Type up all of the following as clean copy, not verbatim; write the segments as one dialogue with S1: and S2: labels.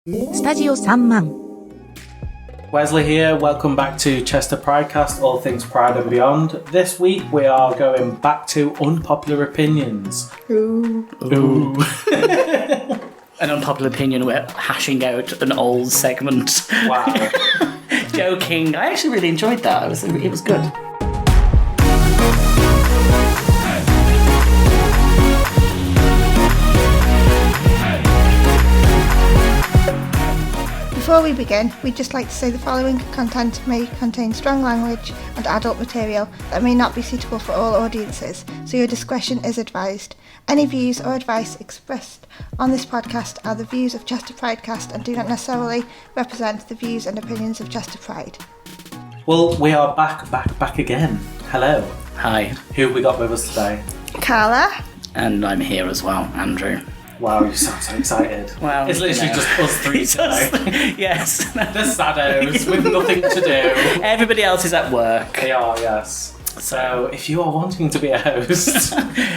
S1: スタジオ3万
S2: Wesley here, welcome back to Chester Pridecast, all things Pride and beyond. This week we are going back to unpopular opinions.
S3: Ooh.
S4: An unpopular opinion, we're hashing out an old segment.
S2: Wow.
S4: Joking. I actually really enjoyed that. It was good.
S3: Before we begin, we'd just like to say the following content may contain strong language and adult material that may not be suitable for all audiences, so your discretion is advised. Any views or advice expressed on this podcast are the views of Chester Pridecast and do not necessarily represent the views and opinions of Chester Pride.
S2: Well, we are back again. Hello.
S4: Hi.
S2: Who have we got with us today?
S3: Carla.
S4: And I'm here as well, Andrew.
S2: Wow, you sound so excited.
S4: Well,
S2: it's literally just us three today.
S4: Yes.
S2: The saddos with nothing to do.
S4: Everybody else is at work.
S2: They are, yes. So, if you are wanting to be a host...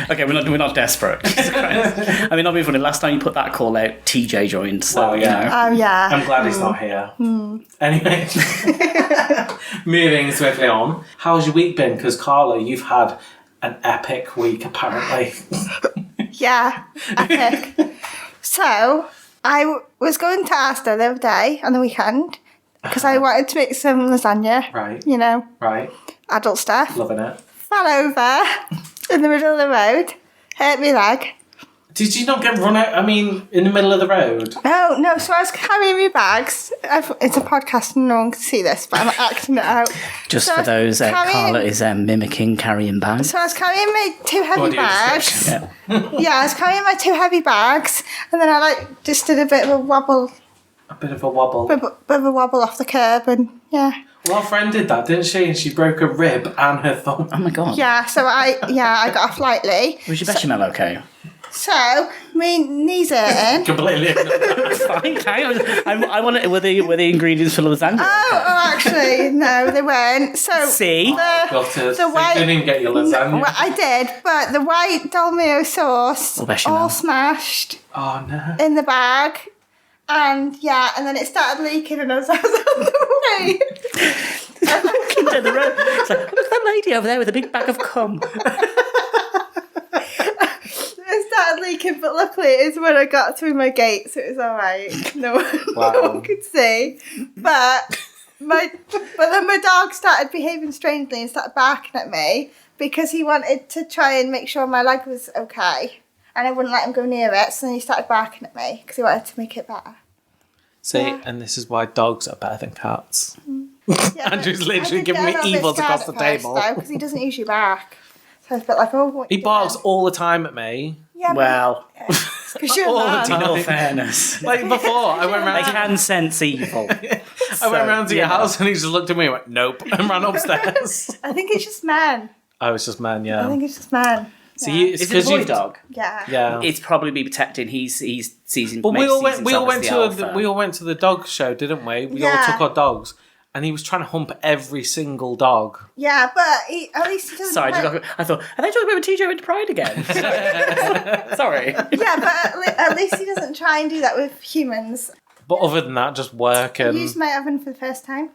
S4: Okay, we're not desperate. I mean, not being funny, last time you put that call out, TJ joined, so,
S2: well, yeah.
S4: you know.
S3: Oh, yeah.
S2: I'm glad he's not here. Anyway, moving swiftly on. How's your week been? Because, Carla, you've had an epic week, apparently.
S3: Yeah, epic. So, I was going to Asda the other day on the weekend because I wanted to make some lasagna.
S2: Right.
S3: You know,
S2: Right.
S3: adult stuff.
S2: Loving it.
S3: Fell over in the middle of the road, hurt my leg.
S2: Did you not get run out, in the middle of the road?
S3: No, so I was carrying my bags. It's a podcast and no one can see this, but I'm acting it out.
S4: Just
S3: So
S4: for
S3: I was
S4: those,
S3: carrying-
S4: Carla is mimicking carrying bags.
S3: So I was carrying my two heavy
S2: Audio
S3: bags.
S4: Yeah.
S3: Yeah, I was carrying my two heavy bags, and then I just did a bit of a wobble,
S2: A bit of a wobble.
S3: bit of a wobble off the curb, and yeah.
S2: Well, our friend did that, didn't she? And she broke a rib and her thumb.
S4: Oh my god.
S3: Yeah, so I got off lightly.
S4: Was your bechamel okay?
S3: So, my knees hurting.
S2: Completely.
S4: Fine, hang on. I want to, were the ingredients for lasagna?
S3: Oh, actually, no, they weren't. So,
S4: See?
S3: the white...
S2: You didn't even get your lasagna.
S3: Well, I did, but the white Dolmio sauce
S4: Or bechamel.
S3: all smashed
S2: Oh, no.
S3: in the bag. And then it started leaking and I was on the way.
S4: Down the road. It's like, look at that lady over there with a big bag of cum.
S3: It started leaking, but luckily it was when I got through my gate, so it was alright. No one could see. But then my dog started behaving strangely and started barking at me because he wanted to try and make sure my leg was okay. And I wouldn't let him go near it, so then he started barking at me because he wanted to make it better.
S2: See,
S3: Yeah.
S2: and this is why dogs are better than cats.
S3: Yeah,
S2: Andrew's
S3: but
S2: literally
S3: I did
S2: giving
S3: get
S2: me
S3: a little bit
S2: evils
S3: scared
S2: across the
S3: at first,
S2: table.
S3: though, because he doesn't usually bark. So I was a bit like, oh, what
S2: He
S3: you
S2: barks
S3: doing?
S2: all the time at me.
S3: Yeah,
S4: Well,
S3: because you're
S2: all the
S3: mad.
S2: time.
S4: in all fairness,
S2: Like before, I went
S4: they
S2: round.
S4: can sense evil.
S2: I went round to your house and he just looked at me and went, "Nope," and ran upstairs.
S3: I think it's just men.
S2: Oh, it's just man,
S3: I
S2: yeah.
S3: think it's just men.
S2: So
S3: Yeah.
S2: you,
S4: Is it a boy dog?
S3: Yeah.
S2: Yeah.
S4: It's probably be protecting. He sees him.
S2: But we all went. We all went to
S4: the
S2: we all went to the dog show, didn't we? We all
S3: Yeah.
S2: took our dogs, and he was trying to hump every single dog.
S3: Yeah, but at least he doesn't.
S4: Sorry,
S3: like-
S4: I thought, are they talking about TJ with Pride again? Sorry.
S3: Yeah, but at least he doesn't try and do that with humans.
S2: But other than that, just work and
S3: Use my oven for the first time.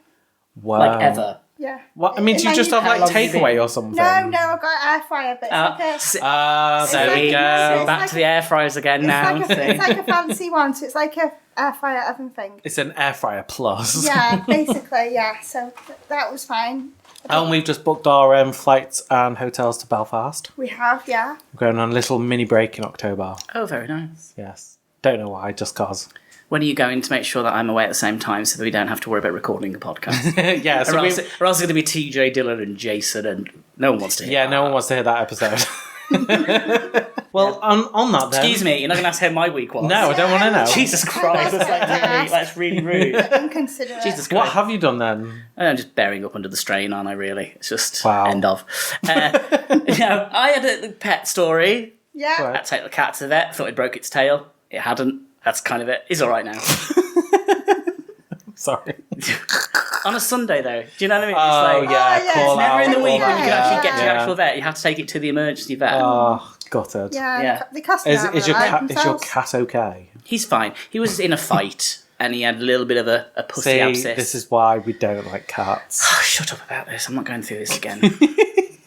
S2: wow.
S4: Like ever.
S3: Yeah.
S2: What? I mean, do you
S3: And
S2: just
S3: then
S2: have like
S4: How long have you
S2: takeaway
S4: been?
S2: or something?
S3: No, I've got an air fryer, but it's like a.
S2: There we
S3: It's
S2: go.
S3: like-
S4: Back to the air fryers again now.
S3: It's like a fancy one, so it's like a air fryer oven thing.
S2: It's an air fryer plus.
S3: Yeah, basically, yeah. So that was fine.
S2: And we've just booked our flights and hotels to Belfast.
S3: We have, yeah.
S2: We're going on a little mini break in October.
S4: Oh, very nice.
S2: Yes. Don't know why, just cause.
S4: When are you going to make sure that I'm away at the same time so that we don't have to worry about recording the podcast?
S2: Yeah,
S4: or,
S2: so
S4: else, or else it's going to be TJ, Dylan, and Jason, and no one wants to hear
S2: yeah,
S4: that.
S2: no one wants to hear that episode. Well, on that then.
S4: Excuse me, you're not going to ask how my week was?
S2: No, I don't want to know.
S4: Jesus Christ, that's really rude.
S3: Inconsiderate.
S4: Jesus Christ.
S2: What have you done then?
S4: I'm just bearing up under the strain, aren't I, really? It's just
S2: Wow.
S4: end of. I had a pet story.
S3: Yeah.
S2: Right.
S4: I had to take the cat to the vet, thought it broke its tail. It hadn't. That's kind of it. It's all right now.
S2: Sorry.
S4: On a Sunday, though. Do you know what I mean?
S2: Oh,
S4: it's like,
S2: yeah,
S3: yeah,
S2: call
S3: it's
S4: never
S2: out.
S4: in the week when you can actually get to your
S2: Yeah.
S4: actual vet. You have to take it to the emergency vet.
S2: Oh, gutted.
S3: Yeah,
S4: Yeah.
S3: they cost
S2: Is your cat
S3: themselves.
S2: okay?
S4: He's fine. He was in a fight. and he had a little bit of a pussy
S2: See,
S4: abscess.
S2: this is why we don't like cats.
S4: Oh, shut up about this. I'm not going through this again.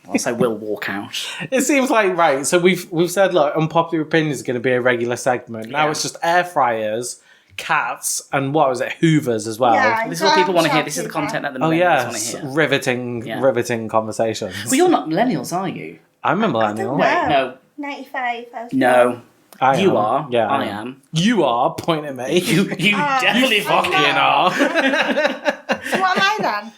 S4: Else I will walk out.
S2: It seems like, right, so we've said, look, unpopular opinions is going to be a regular segment. Now it's just air fryers, cats, and what was it, hoovers as well.
S3: Yeah,
S4: This is what people want to hear. This is the content that the
S2: Oh,
S4: millennials want
S2: yes,
S4: to hear.
S2: riveting conversations.
S4: Well, you're not millennials, are you?
S2: I'm a millennial.
S3: Wow.
S4: No.
S3: 95. I was
S4: No.
S2: You
S4: are.
S2: Yeah,
S4: I am.
S2: You are, point at me.
S4: You definitely
S3: I
S4: fucking
S3: know.
S4: are.
S3: So what am I then?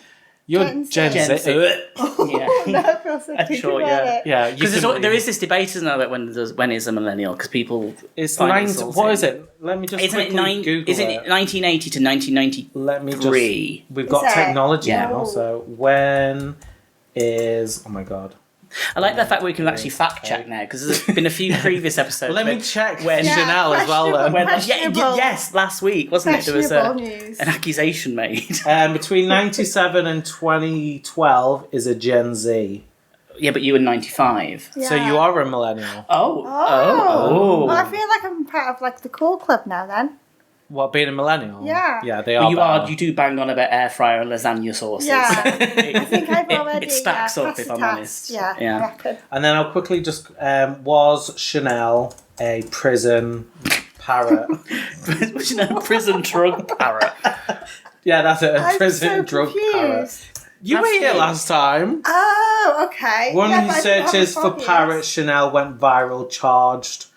S2: You're
S3: Gen
S2: Gen
S3: Z.
S2: Z.
S4: Gen Z. Yeah.
S3: No, I feel so
S4: I'm
S3: think
S4: sure,
S3: about
S4: yeah.
S3: it.
S2: Yeah, you
S4: Because
S2: can-
S4: there is this debate, isn't there, about when is a millennial? Because people
S2: It's
S4: find it
S2: 90,
S4: insulting.
S2: what is it? Let me just
S4: Isn't it,
S2: quickly Google
S4: isn't it 1980 to 1993?
S2: Let me just... We've got
S3: Is it?
S2: technology
S4: Yeah.
S2: now, so when is... Oh my god.
S4: I like the fact we can actually fact check now, because there's been a few previous episodes.
S2: Let me
S4: where-
S2: check
S4: when-
S3: Yeah,
S2: Chanel as well then.
S3: questionable.
S4: Yes, last week, wasn't it? There was
S3: Questionable news.
S4: an accusation made.
S2: Between 97 and 2012 is a Gen Z.
S4: Yeah, but you were 95.
S3: Yeah.
S2: So you are a millennial.
S3: Oh.
S4: Oh.
S3: Well, I feel like I'm part of like the cool club now then.
S2: What, being a millennial?
S3: Yeah.
S2: Yeah, they
S4: Well,
S2: are.
S4: you do bang on about air fryer and lasagna sauces.
S3: Yeah. I think I've
S4: It
S3: already
S4: stacks up,
S3: passed
S4: if
S3: the
S4: I'm
S3: test.
S4: honest.
S3: Yeah,
S4: Yeah.
S3: I reckon.
S2: And then I'll quickly just... was Chanel a prison parrot?
S4: Prison drug parrot.
S2: Yeah, that's it. A
S3: I'm
S2: prison
S3: so
S2: drug
S3: confused.
S2: parrot. You were here
S4: Absolutely.
S2: last time.
S3: Oh, okay.
S2: One
S3: Yeah,
S2: of
S3: but
S2: the
S3: I didn't have
S2: searches
S3: a
S2: for
S3: phobia.
S2: parrots, Chanel went viral, charged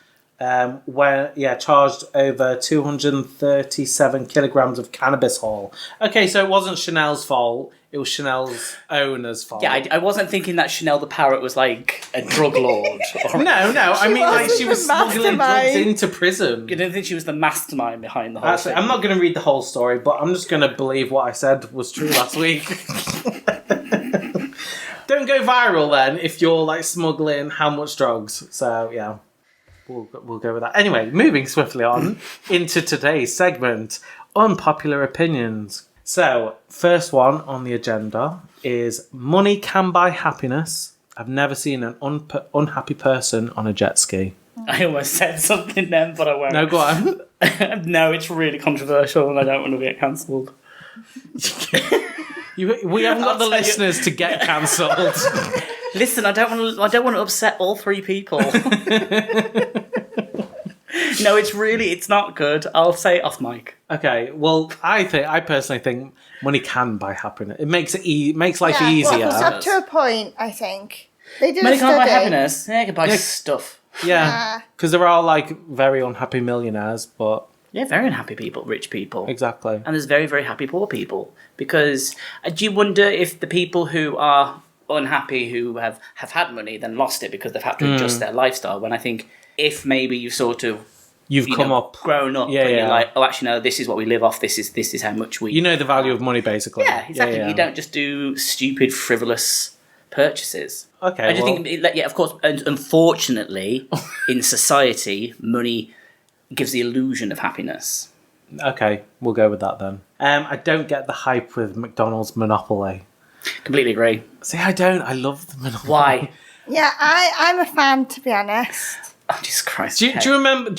S2: over 237 kilograms of cannabis haul. Okay, so it wasn't Chanel's fault. It was Chanel's owner's fault.
S4: Yeah, I wasn't thinking that Chanel the parrot was like a drug lord. Or
S2: No, I mean, like,
S3: wasn't
S2: she was
S3: the
S2: smuggling drugs
S3: mastermind.
S2: into prison.
S4: I didn't think she was the mastermind behind the whole
S2: Actually,
S4: thing.
S2: I'm not going to read the whole story, but I'm just going to believe what I said was true last week. Don't go viral then if you're like smuggling how much drugs. So yeah, we'll go with that. Anyway, moving swiftly on into today's segment, unpopular opinions. So first one on the agenda is money can buy happiness. I've never seen an unhappy person on a jet ski.
S4: I almost said something then, but I won't.
S2: No, go on.
S4: No, it's really controversial and I don't want to get cancelled.
S2: We haven't got the
S4: I'll tell you.
S2: listeners to get cancelled.
S4: Listen, I don't want to upset all three people. No, it's not good. I'll say it off mic.
S2: Okay, well, I personally think money can buy happiness. It makes life
S3: Yeah,
S2: easier.
S3: well, up to a point, I think. They did
S4: Money
S3: a
S4: can't buy
S3: study.
S4: happiness. Yeah, I can buy
S2: Yeah.
S4: stuff.
S2: Yeah, because there are like very unhappy millionaires, but
S4: Yeah, very unhappy people, rich people.
S2: exactly.
S4: And there's very, very happy poor people. Because do you wonder if the people who are unhappy, who have had money, then lost it because they've had to adjust their lifestyle? When I think if maybe you sort of
S2: You've come up,
S4: grown up,
S2: Yeah,
S4: and
S2: yeah.
S4: you're like, oh, actually, no, this is what we live off. This is how much we.
S2: you know the value of money, basically.
S4: Yeah, exactly.
S2: Yeah.
S4: You don't just do stupid, frivolous purchases.
S2: Okay,
S4: I just
S2: well-
S4: think, yeah, of course, and unfortunately, in society, money gives the illusion of happiness.
S2: Okay, we'll go with that then. I don't get the hype with McDonald's Monopoly.
S4: Completely agree.
S2: See, I don't. I love the Monopoly.
S4: Why?
S3: Yeah, I'm a fan, to be honest.
S4: Oh, Jesus Christ.
S2: Do you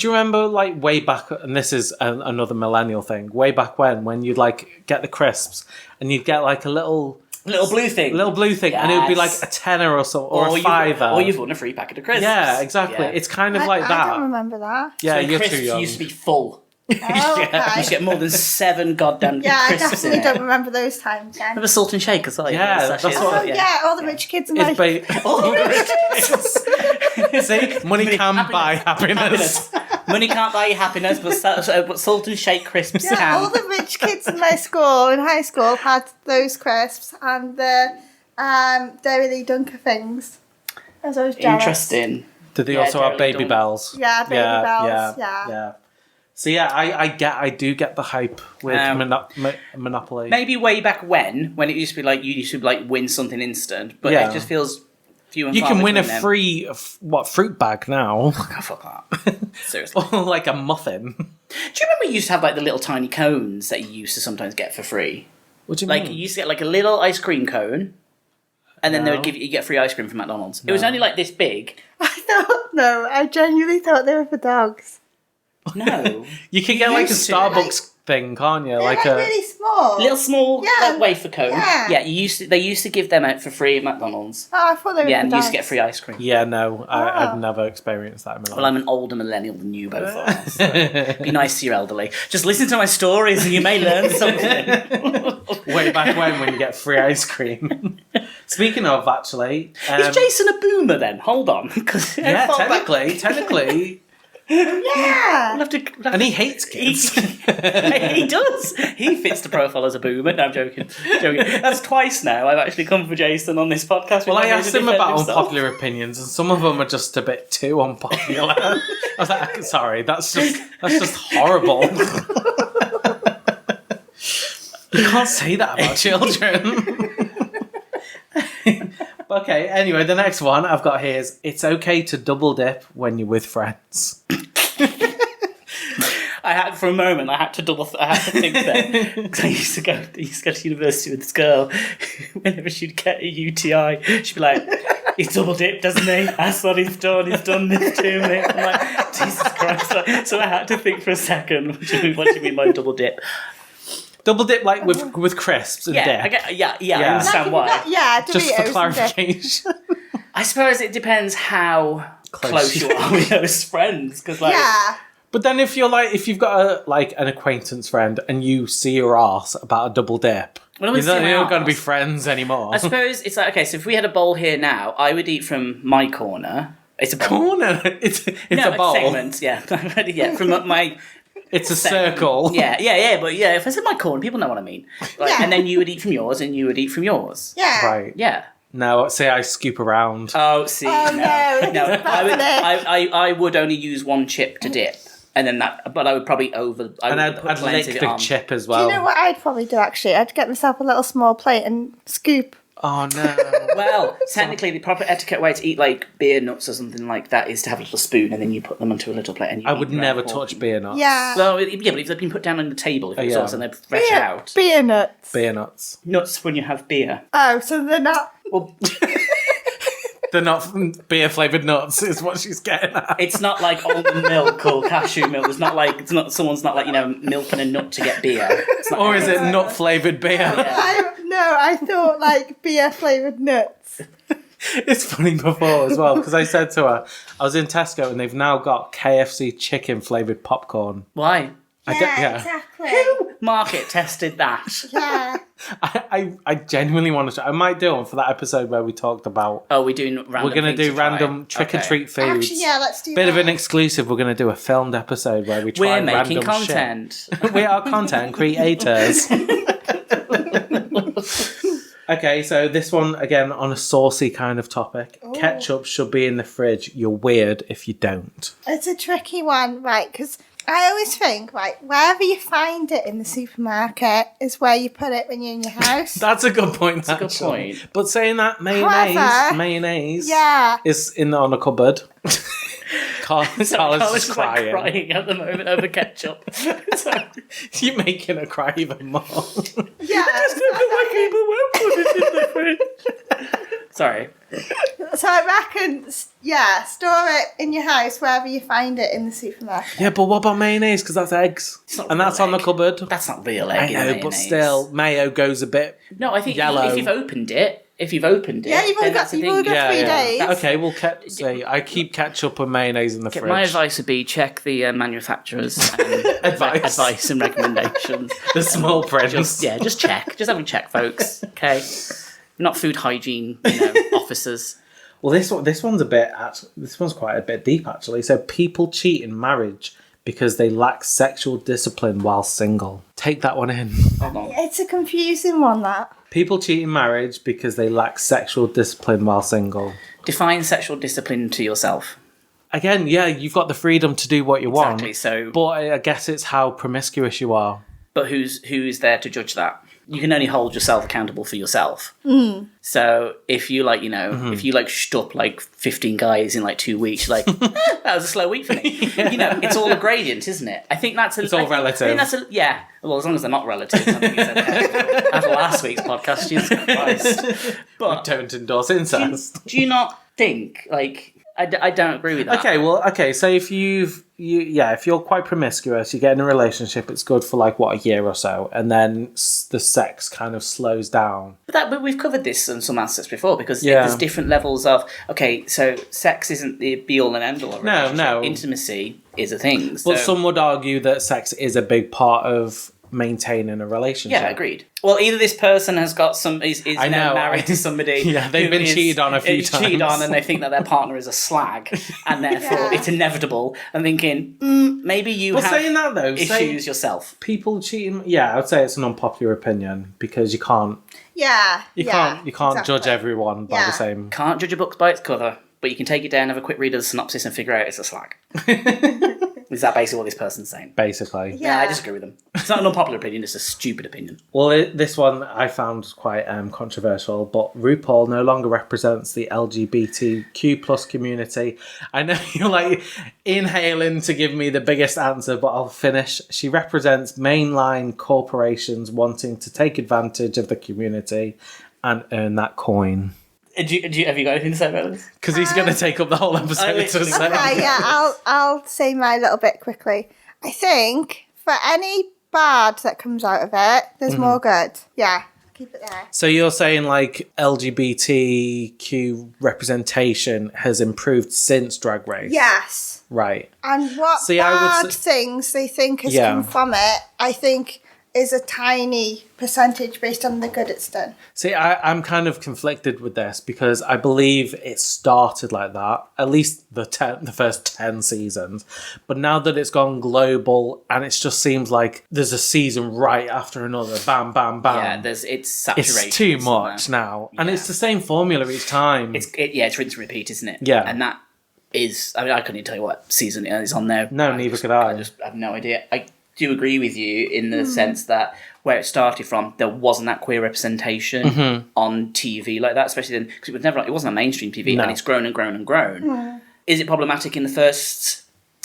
S2: remember like way back, and this is another millennial thing, way back when you'd like get the crisps and you'd get like a little
S4: blue thing.
S2: and it would be like
S4: Yes.
S2: a tenner or so, or a
S4: you've-
S2: fiver.
S4: Or you've won a free packet of crisps.
S2: Yeah, exactly.
S4: Yeah.
S2: It's kind of
S3: I
S2: like
S3: don't
S2: that.
S3: remember that.
S2: Yeah,
S4: So
S2: you're
S4: crisps
S2: too young.
S4: used to be full.
S3: Oh,
S4: You
S3: okay.
S4: used to get more than 7 goddamn
S3: Yeah, I
S4: crisps in
S3: definitely
S4: it.
S3: don't remember those times then.
S4: Remember Salt and Shake as well?
S2: Yeah,
S4: Those
S2: that's
S4: sachets?
S2: what-
S3: Oh, yeah, all the rich kids in my...
S2: It's See, money can buy happiness.
S4: Money can't buy you happiness, but Salt and Shake crisps
S3: Yeah,
S4: can.
S3: all the rich kids in my school, in high school, had those crisps and the Dairy Dunker things. I was always jealous.
S4: Interesting.
S2: Did they
S4: Yeah,
S2: also have
S4: totally
S2: baby
S4: done.
S2: bells?
S3: Yeah, baby bells, yeah.
S2: So yeah, I do get the hype with Monopoly.
S4: Maybe way back when it used to be like you used to like win something instant, but
S2: Yeah.
S4: it just feels few and
S2: You
S4: far
S2: can win a
S4: between them.
S2: free fruit bag now,
S4: Oh, fuck that. Seriously.
S2: or like a muffin.
S4: Do you remember you used to have like the little tiny cones that you used to sometimes get for free?
S2: What do you
S4: Like
S2: mean?
S4: you used to get like a little ice cream cone, and then they would
S2: No.
S4: give you get free ice cream from McDonald's. It was only like this big.
S3: I genuinely thought they were for dogs.
S4: No,
S2: You can get like a
S4: used to.
S2: Starbucks thing, can't you?
S3: They're
S2: Like a
S3: really small.
S4: Little small like, wafer cone.
S3: Yeah.
S4: Yeah, they used to give them out for free at McDonald's.
S3: Oh, I thought they were
S4: Yeah,
S3: for
S4: and you used to
S3: dogs.
S4: get free ice cream.
S2: yeah, no, I've never experienced that in my life.
S4: Well, I'm an older millennial than you both are. So be nice to your elderly. Just listen to my stories and you may learn something.
S2: Way back when you get free ice cream. Speaking of, actually,
S4: Is Jason a boomer then? Hold on, because
S2: yeah, technically,
S3: Yeah.
S4: we'll have to,
S2: and he hates kids.
S4: he does. He fits the profile as a boomer. No, I'm joking. That's twice now I've actually come for Jason on this podcast.
S2: Well, I
S4: He's not
S2: asked
S4: here
S2: him
S4: to defend
S2: about
S4: himself.
S2: unpopular opinions, and some of them are just a bit too unpopular. I was like, sorry, that's just horrible. You can't say that about children. Okay, anyway, the next one I've got here is it's okay to double dip when you're with friends.
S4: For a moment, I had to think there. Because I used to go to university with this girl. Whenever she'd get a UTI, she'd be like, he's double dipped, doesn't he? That's what he's done. He's done this to me. I'm like, Jesus Christ. So I had to think for a second, what do you mean by double dip?
S2: Double dip like with crisps and dip.
S4: I understand why.
S2: Just
S3: Doritos
S2: for
S3: and
S2: clarification.
S4: I suppose it depends how close you are with those friends. Because
S3: Yeah.
S2: But then if you've got an acquaintance friend and you see your arse about a double dip,
S4: Well,
S2: you're not going to be friends anymore.
S4: I suppose it's like, okay, so if we had a bowl here now, I would eat from my corner. It's a bowl.
S2: Corner. It's a bowl.
S4: Segment, yeah. From my...
S2: It's a circle.
S4: Yeah, but if I said my corner, people know what I mean. Like,
S3: Yeah.
S4: And then you would eat from yours, and you would eat from yours.
S3: Yeah.
S2: Right.
S4: Yeah.
S2: Now, say I scoop around.
S4: Oh, see,
S3: Oh, no.
S4: no.
S3: That's
S4: I would only use one chip to dip, and then but I would probably
S2: I'd lick the chip as
S3: Do
S2: well.
S3: you know what I'd probably do, actually? I'd get myself a little small plate and scoop.
S2: Oh, no.
S4: Well, technically, the proper etiquette way to eat like beer nuts or something like that is to have a little spoon, and then you put them onto a little plate. And you
S2: I
S4: eat
S2: would
S4: them
S2: never
S4: out.
S2: touch beer nuts.
S3: Yeah.
S4: Well, yeah, but if they've been put down on the table, if it's
S2: yeah.
S4: also and they're fresh out.
S3: Beer nuts.
S2: Beer nuts.
S4: Nuts when you have beer.
S3: Oh, so they're not...
S4: Well,
S2: They're not beer-flavoured nuts, is what she's getting at.
S4: it's not like almond milk or cashew milk. Someone's not like, milking a nut to get beer. It's not
S2: Or is it nut-flavoured beer?
S3: I thought like beer flavoured nuts.
S2: It's funny before as well, because I said to her, I was in Tesco and they've now got KFC chicken-flavoured popcorn.
S4: Why?
S3: Exactly.
S4: Market tested that.
S3: Yeah.
S2: I genuinely want to try. I might do one for that episode where we talked about...
S4: Oh, we're doing random
S2: We're going to
S4: things
S2: do
S4: try.
S2: random trick-or-treat foods.
S3: Actually, yeah, let's do
S2: Bit
S3: that.
S2: of an exclusive. We're going to do a filmed episode where we try
S4: We're making
S2: random
S4: content.
S2: shit. We are content creators. Okay, so this one, again, on a saucy kind of topic.
S3: Ooh.
S2: Ketchup should be in the fridge. You're weird if you don't.
S3: It's a tricky one, right? Because I always think, right, wherever you find it in the supermarket is where you put it when you're in your house.
S2: That's a good point,
S4: That's a good
S2: actually.
S4: point.
S2: But saying that,
S3: However,
S2: mayonnaise
S3: yeah.
S2: is on a cupboard. Carla's
S4: Carla's
S2: crying.
S4: crying at the moment over ketchup.
S2: You're making her cry even more.
S3: Yeah.
S4: Sorry.
S3: So I reckon, yeah, store it in your house wherever you find it in the supermarket.
S2: Yeah, but what about mayonnaise? Because that's eggs.
S4: not
S2: And that's
S4: real
S2: on the
S4: egg.
S2: cupboard.
S4: That's not real
S2: I
S4: egg.
S2: know, but
S4: mayonnaise.
S2: still, mayo goes a bit...
S4: No, I think
S2: yellow.
S4: if you've opened it,
S3: Yeah, you've only
S4: then that's
S3: got,
S4: the
S3: you've only
S4: thing.
S3: got 3 days.
S4: That's-
S2: Okay, we'll say I keep ketchup and mayonnaise in the fridge.
S4: My advice would be check the manufacturer's advice and recommendations.
S2: The small print.
S4: Just check. Just have a check, folks. Okay, not food hygiene officers.
S2: Well, this one's quite a bit deep actually. So people cheat in marriage because they lack sexual discipline while single. Take that one in.
S4: Hold on.
S3: It's a confusing one, that.
S2: People cheat in marriage because they lack sexual discipline while single.
S4: Define sexual discipline to yourself.
S2: Again, yeah, you've got the freedom to do what you want.
S4: Exactly. So,
S2: But I guess it's how promiscuous you are.
S4: but who's there to judge that? You can only hold yourself accountable for yourself. So if you if you shut up 15 guys in 2 weeks, that was a slow week for me. It's all a gradient, isn't it? I think it's
S2: all relative.
S4: I think that's yeah. Well, as long as they're not relatives, I think it's okay. After last week's podcast, Jesus Christ. But
S2: Don't endorse incest.
S4: do you not think I don't agree with that.
S2: Okay, so if if you're quite promiscuous, you get in a relationship, it's good for like a year or so, and then the sex kind of slows down.
S4: But we've covered this in some aspects before, because there's different levels of, okay, so sex isn't the be-all and end-all of a relationship.
S2: No.
S4: Intimacy is a thing.
S2: But some would argue that sex is a big part of maintaining a relationship.
S4: Yeah, agreed. Well, either this person has got is now married to somebody.
S2: Yeah, they've been cheated on a few times.
S4: Cheated on, and they think that their partner is a slag, and therefore it's inevitable. And thinking, maybe you have
S2: saying that, though,
S4: issues yourself.
S2: People cheating. Yeah, I would say it's an unpopular opinion because you can't.
S3: Yeah,
S2: you can't judge everyone by the same.
S4: Can't judge a book by its cover, but you can take it down, have a quick read of the synopsis, and figure out it's a slag. Is that basically what this person's saying?
S2: Basically.
S4: Yeah, I disagree with them. It's not an unpopular opinion, it's a stupid opinion.
S2: Well, this one I found quite controversial, but RuPaul no longer represents the LGBTQ plus community. I know you're like inhaling to give me the biggest answer, but I'll finish. She represents mainline corporations wanting to take advantage of the community and earn that coin.
S4: Have you got anything to say about this?
S2: Because he's going to take up the whole episode to say.
S3: Okay, I'll say my little bit quickly. I think for any bad that comes out of it, there's more good. Yeah, keep it there.
S2: So you're saying like LGBTQ representation has improved since Drag Race?
S3: Yes.
S2: Right.
S3: And what bad things they think has come from it, I think, is a tiny percentage based on the good it's done.
S2: See, I'm kind of conflicted with this because I believe it started like that, at least the first 10 seasons. But now that it's gone global and it just seems like there's a season right after another, bam, bam, bam.
S4: Yeah, it's saturated.
S2: It's too much now. And it's the same formula each time.
S4: It's rinse and repeat, isn't it?
S2: Yeah.
S4: And that is, I couldn't even tell you what season it is on there.
S2: No, neither could I.
S4: I just have no idea. I do agree with you in the sense that where it started from, there wasn't that queer representation on TV like that, especially then, because it wasn't on mainstream TV, and it's grown and grown and grown. Is it problematic in the first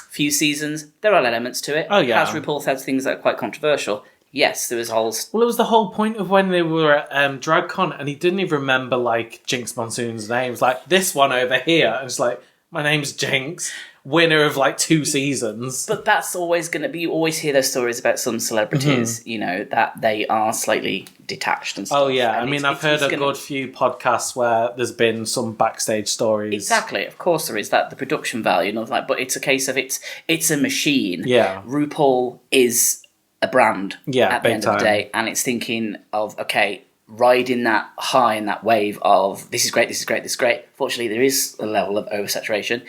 S4: few seasons? There are elements to it.
S2: Oh, yeah.
S4: Has RuPaul said things that are quite controversial? Yes, there was whole...
S2: Well, it was the whole point of when they were at DragCon, and he didn't even remember, like, Jinx Monsoon's name. It was like, this one over here. And it's like, my name's Jinx. Winner of like 2 seasons.
S4: But that's always going to be, you always hear those stories about some celebrities, that they are slightly detached and stuff.
S2: Oh yeah, I mean, I've heard a good few podcasts where there's been some backstage stories.
S4: Exactly, of course there is that, the production value and all that, but it's a case of it's a machine.
S2: Yeah.
S4: RuPaul is a brand at the end of the day, and it's thinking of, okay, riding that high and that wave of this is great, this is great, this is great. Fortunately, there is a level of oversaturation.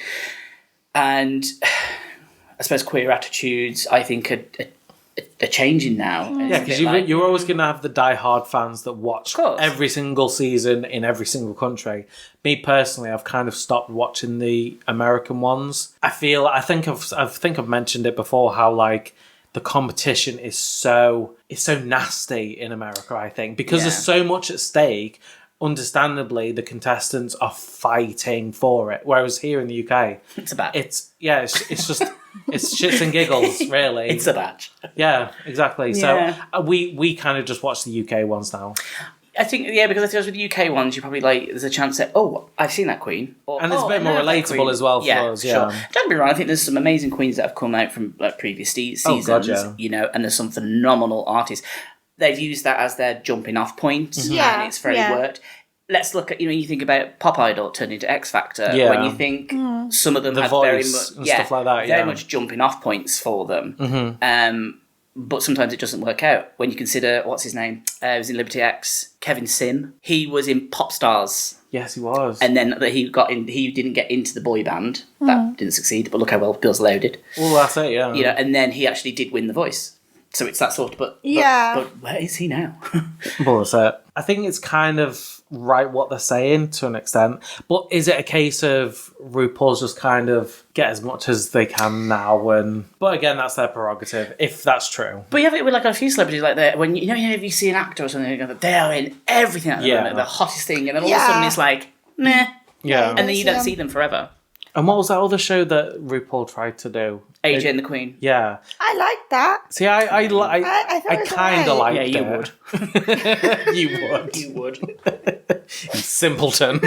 S4: And I suppose queer attitudes, I think, are changing now.
S2: Yeah, because you're always going to have the die-hard fans that watch every single season in every single country. Me personally, I've kind of stopped watching the American ones. I think I've mentioned it before, how like the competition is so nasty in America. I think because there's so much at stake. Understandably, the contestants are fighting for it, whereas here in the UK,
S4: it's a batch.
S2: It's just it's shits and giggles, really.
S4: It's a batch.
S2: Yeah, exactly. Yeah. So we kind of just watch the UK ones now.
S4: I think because I suppose with the UK ones, you probably like there's a chance that I've seen that queen,
S2: and it's a bit more relatable as well for us. Yeah,
S4: sure. Don't be wrong. I think there's some amazing queens that have come out from like previous seasons.
S2: Oh God, yeah.
S4: And there's some phenomenal artists. They've used that as their jumping off point, and it's very worked. Let's look at, you think about Pop Idol turning into X Factor, when you think some of them had very much,
S2: stuff like that,
S4: very much jumping off points for them. But sometimes it doesn't work out. When you consider, what's his name? He was in Liberty X, Kevin Sim. He was in Pop Stars.
S2: Yes, he was.
S4: And then he didn't get into the boy band. That didn't succeed, but look how well Girls Loaded.
S2: Well, that's it, yeah.
S4: And then he actually did win The Voice. So it's that sort of, but where is he now?
S2: Well, that's it. I think it's kind of right what they're saying to an extent, but is it a case of RuPaul's just kind of get as much as they can now? But again, that's their prerogative, if that's true.
S4: But you have it with like a few celebrities like that, when if you see an actor or something, they're in everything at the moment, the hottest thing, and then all of a sudden it's like, meh.
S2: Yeah.
S4: And then you don't see them forever.
S2: And what was that other show that RuPaul tried to do?
S4: AJ and the Queen.
S2: Yeah.
S3: I like that.
S2: See, I kind of liked
S4: it.
S2: Yeah,
S4: you would.
S2: You would. You simpleton.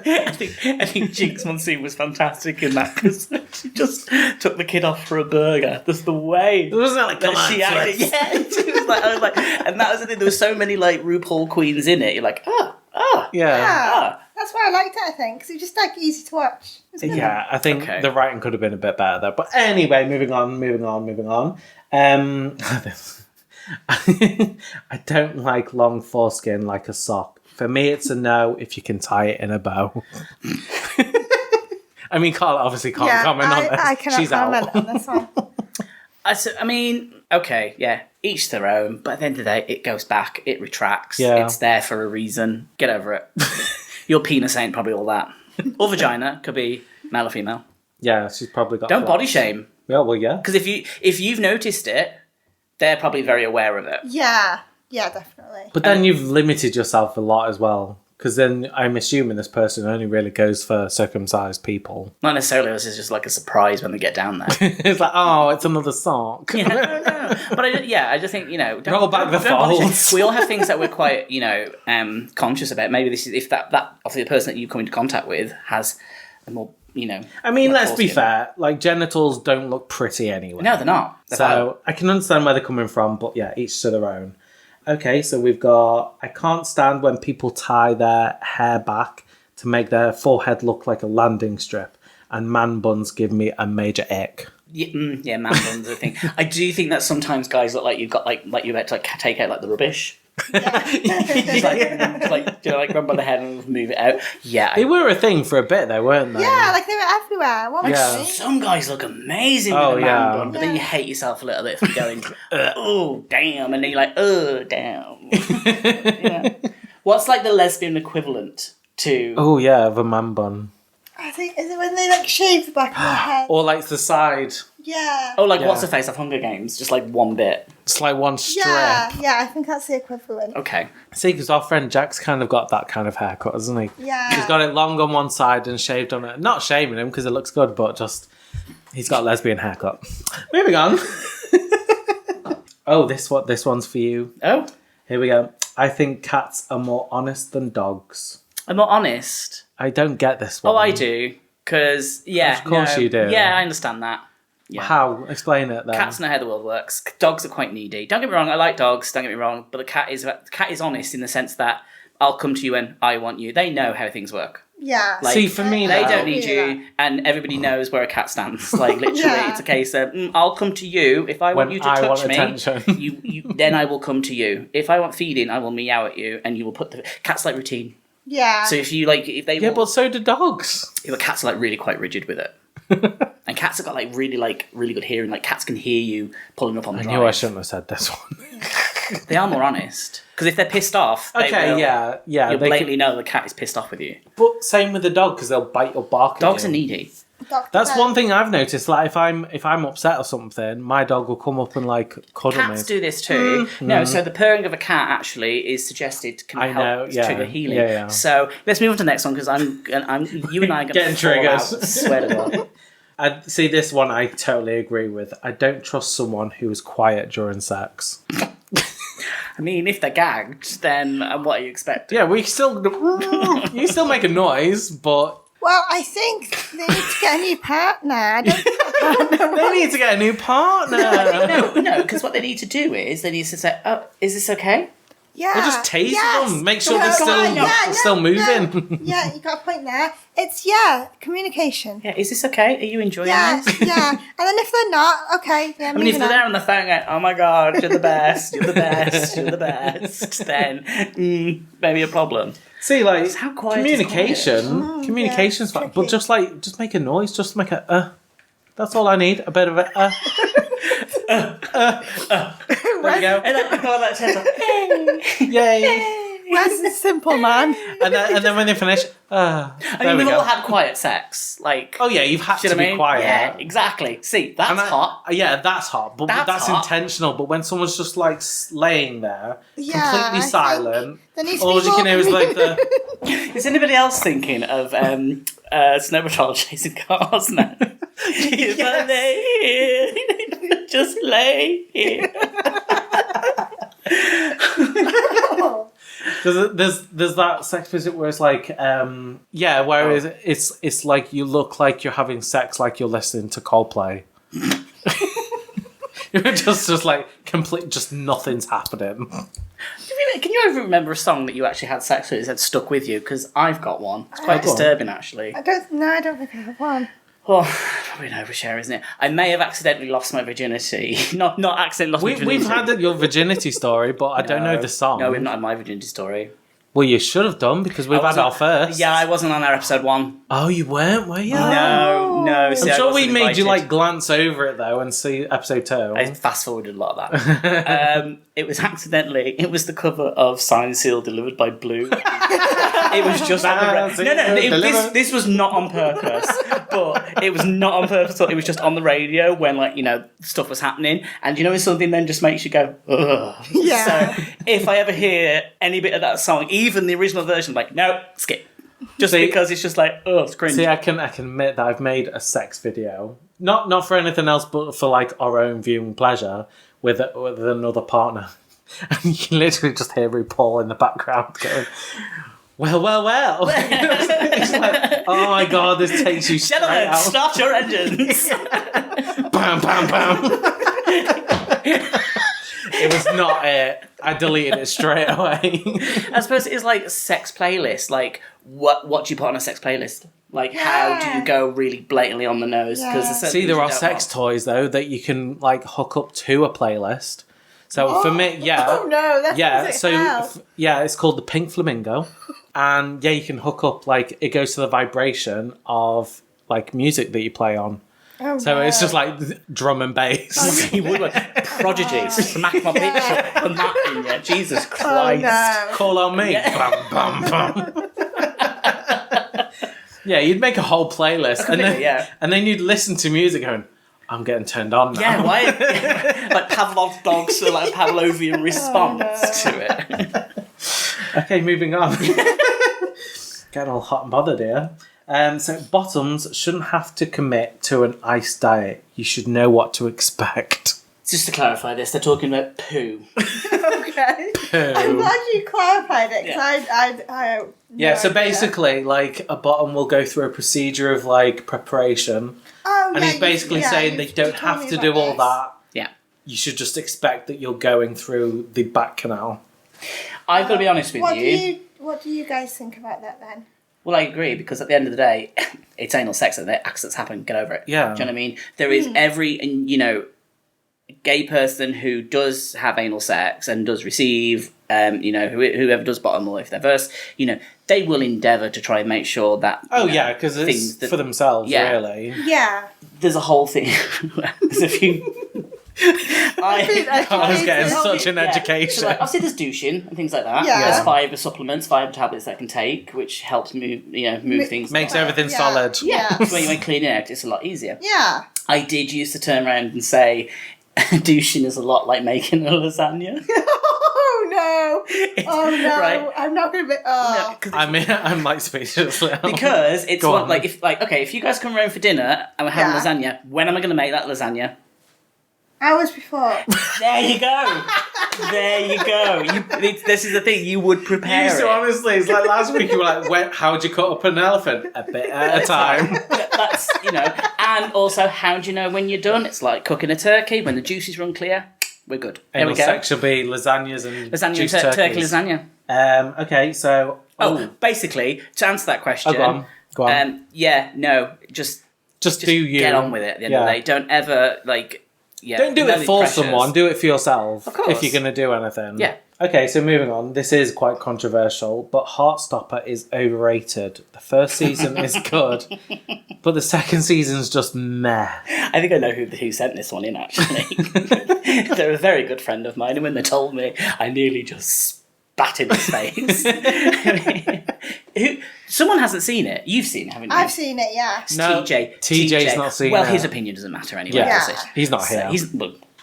S4: I think Jinx Monsoon was fantastic in that because she just took the kid off for a burger. Just the way
S2: Wasn't it like, come on,
S4: she acted. Yeah, she was like, I was like, and that was the thing. There were so many like RuPaul queens in it. You're like,
S2: Yeah.
S3: That's why I liked it, I think, because it was just like easy to watch. It was good.
S2: Yeah, I think
S4: Okay.
S2: the writing could have been a bit better there. But anyway, moving on. I don't like long foreskin like a sock. For me, it's a no if you can tie it in a bow. I mean, Carla obviously can't comment on this.
S3: I cannot
S2: She's
S3: comment
S2: out.
S3: on this one.
S4: I mean, okay, yeah, each their own. But at the end of the day, it goes back. It retracts.
S2: Yeah.
S4: It's there for a reason. Get over it. Your penis ain't probably all that. Or vagina could be male or female.
S2: Yeah, she's probably got.
S4: Don't
S2: flaps.
S4: body shame.
S2: Yeah, well, yeah.
S4: Because if you've noticed it, they're probably very aware of it.
S3: Yeah, definitely.
S2: But then you've limited yourself a lot as well. Because then I'm assuming this person only really goes for circumcised people.
S4: Not necessarily. This is just like a surprise when they get down there.
S2: It's like, oh, it's another sock.
S4: Yeah, no. But I just think, don't
S2: Roll back the
S4: don't body shame.
S2: folds.
S4: We all have things that we're quite, conscious about. Maybe this is if that obviously the person that you come into contact with has a more,
S2: I mean,
S4: more
S2: let's be
S4: foreskin.
S2: fair. Like, genitals don't look pretty anyway.
S4: No, they're not. They're
S2: So I can understand where they're coming from, but yeah, each to their own. Okay, so we've got, I can't stand when people tie their hair back to make their forehead look like a landing strip, and man buns give me a major ick.
S4: Yeah, man buns, I think. I do think that sometimes guys look like you've got like you're about to take out like the rubbish. Just like run by the head and move it out. Yeah.
S2: They were a thing for a bit though, weren't they?
S3: Yeah, like they were everywhere. What was
S2: Yeah.
S3: it?
S4: Some guys look amazing
S2: Oh,
S4: with a man
S2: yeah.
S4: bun, but then you hate yourself a little bit for going, oh, damn. And then you're like, oh, damn. Yeah. What's like the lesbian equivalent to...
S2: Oh yeah, of a man bun.
S3: I think, is it when they like shave the back of their head?
S2: Or like the side.
S3: Yeah.
S4: Oh, like
S2: Yeah.
S4: what's the face of Hunger Games? Just like one bit.
S2: It's like one strip.
S3: Yeah, I think that's the equivalent.
S4: Okay.
S2: See, because our friend Jack's kind of got that kind of haircut, hasn't he?
S3: Yeah.
S2: He's got it long on one side and shaved on it. Not shaming him because it looks good, but just he's got a lesbian haircut. Moving on. Oh, this one's for you.
S4: Oh,
S2: Here we go. I think cats are more honest than dogs.
S4: I'm not honest.
S2: I don't get this one.
S4: Oh, I do. Because, yeah.
S2: Of course you do.
S4: Yeah, I understand that. Yeah.
S2: How? Explain it then.
S4: Cats know how the world works. Dogs are quite needy. Don't get me wrong, I like dogs, don't get me wrong, but the cat is honest in the sense that I'll come to you when I want you. They know how things work.
S3: Yeah.
S4: Like,
S2: See, for me,
S4: They
S2: though,
S4: don't need
S3: Yeah.
S4: you, and everybody knows where a cat stands. Like, literally,
S3: Yeah.
S4: it's a case of, I'll come to you. If I want
S2: When
S4: you to
S2: I
S4: touch
S2: want
S4: me,
S2: attention.
S4: then I will come to you. If I want feeding, I will meow at you, and you will put the... Cats like routine.
S3: Yeah.
S4: So if you, like, if they...
S2: Yeah, but so do dogs.
S4: the cats are, like, really quite rigid with it. And cats have got, like, really good hearing. Like, cats can hear you pulling up on the
S2: I
S4: drive.
S2: knew I shouldn't have said this one.
S4: They are more honest. Because if they're pissed off, they
S2: Okay,
S4: will,
S2: yeah.
S4: you'll
S2: they
S4: blatantly know the cat is pissed off with you.
S2: But same with the dog because they'll bite or bark at
S4: Dogs
S2: you.
S4: are needy.
S2: That's one thing I've noticed. Like if I'm upset or something, my dog will come up and like cuddle
S4: Cats
S2: me.
S4: do this too. No, so the purring of a cat actually is suggested can
S2: I
S4: help
S2: know, yeah.
S4: trigger healing.
S2: Yeah.
S4: So let's move on to the next one because you and I are going
S2: Getting
S4: to fall
S2: triggered.
S4: out. Swear to God.
S2: I see this one. I totally agree with. I don't trust someone who is quiet during sex.
S4: I mean, if they're gagged, then what are you expecting?
S2: Yeah, you still make a noise, but
S3: Well, I think they need to get a new partner. I don't
S2: they need to get a new partner.
S4: No, because what they need to do is they need to say, "Oh, is this okay?"
S3: Yeah.
S2: Or just tase
S3: yes.
S2: them. Make sure
S3: No,
S2: they're still
S3: yeah,
S2: still
S3: no,
S2: moving.
S3: no. Yeah, you got a point there. It's communication.
S4: Yeah, is this okay? Are you enjoying
S3: Yeah,
S4: this?
S3: yeah. And then if they're not, okay, yeah,
S4: I mean, if they're there on the phone going, oh my God, you're the best, you're the best, you're the best, then maybe a problem.
S2: See, like
S4: How quiet is
S2: communication's fine, but
S3: tricky.
S2: just make a noise, just make a That's all I need. A bit of a There we go.
S4: And then I got that chest like,
S2: Yay!
S3: Where's the simple man?
S2: And then when they finish,
S4: I
S2: there
S4: mean,
S2: we
S4: we've
S2: go.
S4: all had quiet sex. Like,
S2: Oh yeah, you've had
S4: see
S2: to
S4: what I
S2: be
S4: mean?
S2: quiet.
S4: Yeah, exactly. See, that's
S2: And
S4: hot.
S2: Yeah, that's hot, but
S4: That's
S2: that's
S4: hot.
S2: intentional. But when someone's just like laying there,
S3: Yeah,
S2: completely
S3: I think
S2: silent,
S3: there needs to
S2: all
S3: be
S2: you can hear is
S3: more
S2: like the.
S4: Is anybody else thinking of Snow Patrol chasing cars now? If I lay here, just lay here.
S2: There's that sex visit where it's like, where it's like you look like you're having sex like you're listening to Coldplay. just like complete, just nothing's happening.
S4: Can you ever remember a song that you actually had sex with that stuck with you? Because I've got one. It's quite disturbing, actually.
S3: I don't think I have one.
S4: Well, probably an overshare, isn't it? I may have accidentally lost my virginity. not accidentally lost my virginity.
S2: We've had your virginity story, but I don't know the song.
S4: No, we've not had my virginity story.
S2: Well, you should have done, because we've had our first.
S4: Yeah, I wasn't on our episode 1.
S2: Oh, you weren't, were you?
S4: No.
S2: See, I'm sure we made you like glance over it though and see episode 2.
S4: I fast forwarded a lot of that. It was accidentally. It was the cover of Signed Seal Delivered by Blue. It was just on the no. This was not on purpose, but it was not on purpose. It was just on the radio when stuff was happening, and when something then just makes you go, ugh.
S3: Yeah.
S4: So if I ever hear any bit of that song, even the original version, I'm like, no, skip. Just because it's just like, oh, it's cringe.
S2: See, I can admit that I've made a sex video, not for anything else, but for like our own viewing pleasure with another partner, and you can literally just hear RuPaul in the background going, well. It's like, oh my god, this takes you straight
S4: Gentlemen,
S2: out.
S4: start your engines.
S2: Bam, bam, bam. It was not it. I deleted it straight away.
S4: I suppose it's like a sex playlist. Like, what do you put on a sex playlist? Like, how do you go really blatantly on the nose?
S2: See, there are sex toys though that you can like hook up to a playlist. So for me,
S3: Oh no, that's
S2: it's called the Pink Flamingo, and you can hook up like it goes to the vibration of like music that you play on.
S3: Oh,
S2: so it's just like drum and bass.
S4: You would like Prodigy, smack my bitch up and that in you. Jesus Christ.
S3: Oh, no.
S2: Call on me.
S4: Yeah.
S2: Bam, bam, bam. Yeah, you'd make a whole playlist and then you'd listen to music going, I'm getting turned on now.
S4: Yeah, why? Like Pavlov's dogs, so like Pavlovian response to it.
S2: Okay, moving on. Getting all hot and bothered here. So bottoms shouldn't have to commit to an ice diet. You should know what to expect.
S4: Just to clarify this, they're talking about poo.
S3: Okay.
S2: Poo.
S3: I'm glad you clarified it, because
S2: Yeah, so basically, like, a bottom will go through a procedure of, like, preparation.
S3: Oh,
S2: and he's basically saying they don't have to do all that.
S4: Yeah.
S2: You should just expect that you're going through the back canal.
S4: I've got to be honest with you.
S3: What do you guys think about that then?
S4: Well, I agree, because at the end of the day, it's anal sex, and the accidents happen, get over it.
S2: Yeah.
S4: Do you know what I mean? There is gay person who does have anal sex and does receive, whoever does bottom, or if they're verse, they will endeavour to try and make sure that.
S2: Because it's for themselves, really.
S3: Yeah.
S4: There's a whole thing. There's a few.
S2: I was getting such an education.
S4: So obviously, there's douching and things like that.
S3: Yeah.
S4: There's fibre supplements, fibre tablets that I can take, which helps move things.
S2: Makes everything solid.
S4: Yeah. So when you clean it out, it's a lot easier.
S3: Yeah.
S4: I did used to turn around and say, douching is a lot like making a lasagna.
S3: Oh no! Oh no!
S4: Right?
S3: I'm not going to be. Oh.
S4: No,
S2: I'm like speechless now.
S4: Because it's if you guys come around for dinner and we're having lasagna, when am I going to make that lasagna?
S3: Hours before.
S4: There you go. There you go. This is the thing. You would prepare it.
S2: Honestly, it's like last week you were like, how'd you cut up an elephant? A bit at a time.
S4: That's, and also, how do you know when you're done? It's like cooking a turkey. When the juices run clear, we're good. There we go.
S2: Sex should be lasagnas and juiced
S4: turkey lasagna.
S2: Okay, so...
S4: basically, to answer that question...
S2: Oh, go on.
S4: Just
S2: do you.
S4: Get on with it at the end of the day. Don't ever,
S2: don't do it for someone, do it for yourself.
S4: Of course.
S2: If you're going to do anything.
S4: Yeah.
S2: Okay, so moving on. This is quite controversial, but Heartstopper is overrated. The first season is good, but the second season's just meh.
S4: I think I know who sent this one in, actually. They're a very good friend of mine, and when they told me, I nearly just spat in his face. Someone hasn't seen it. You've seen it, haven't you?
S3: I've seen it, yeah.
S2: No, TJ's not seen it.
S4: Well, his opinion doesn't matter anyway,
S2: does
S4: it?
S2: He's not here.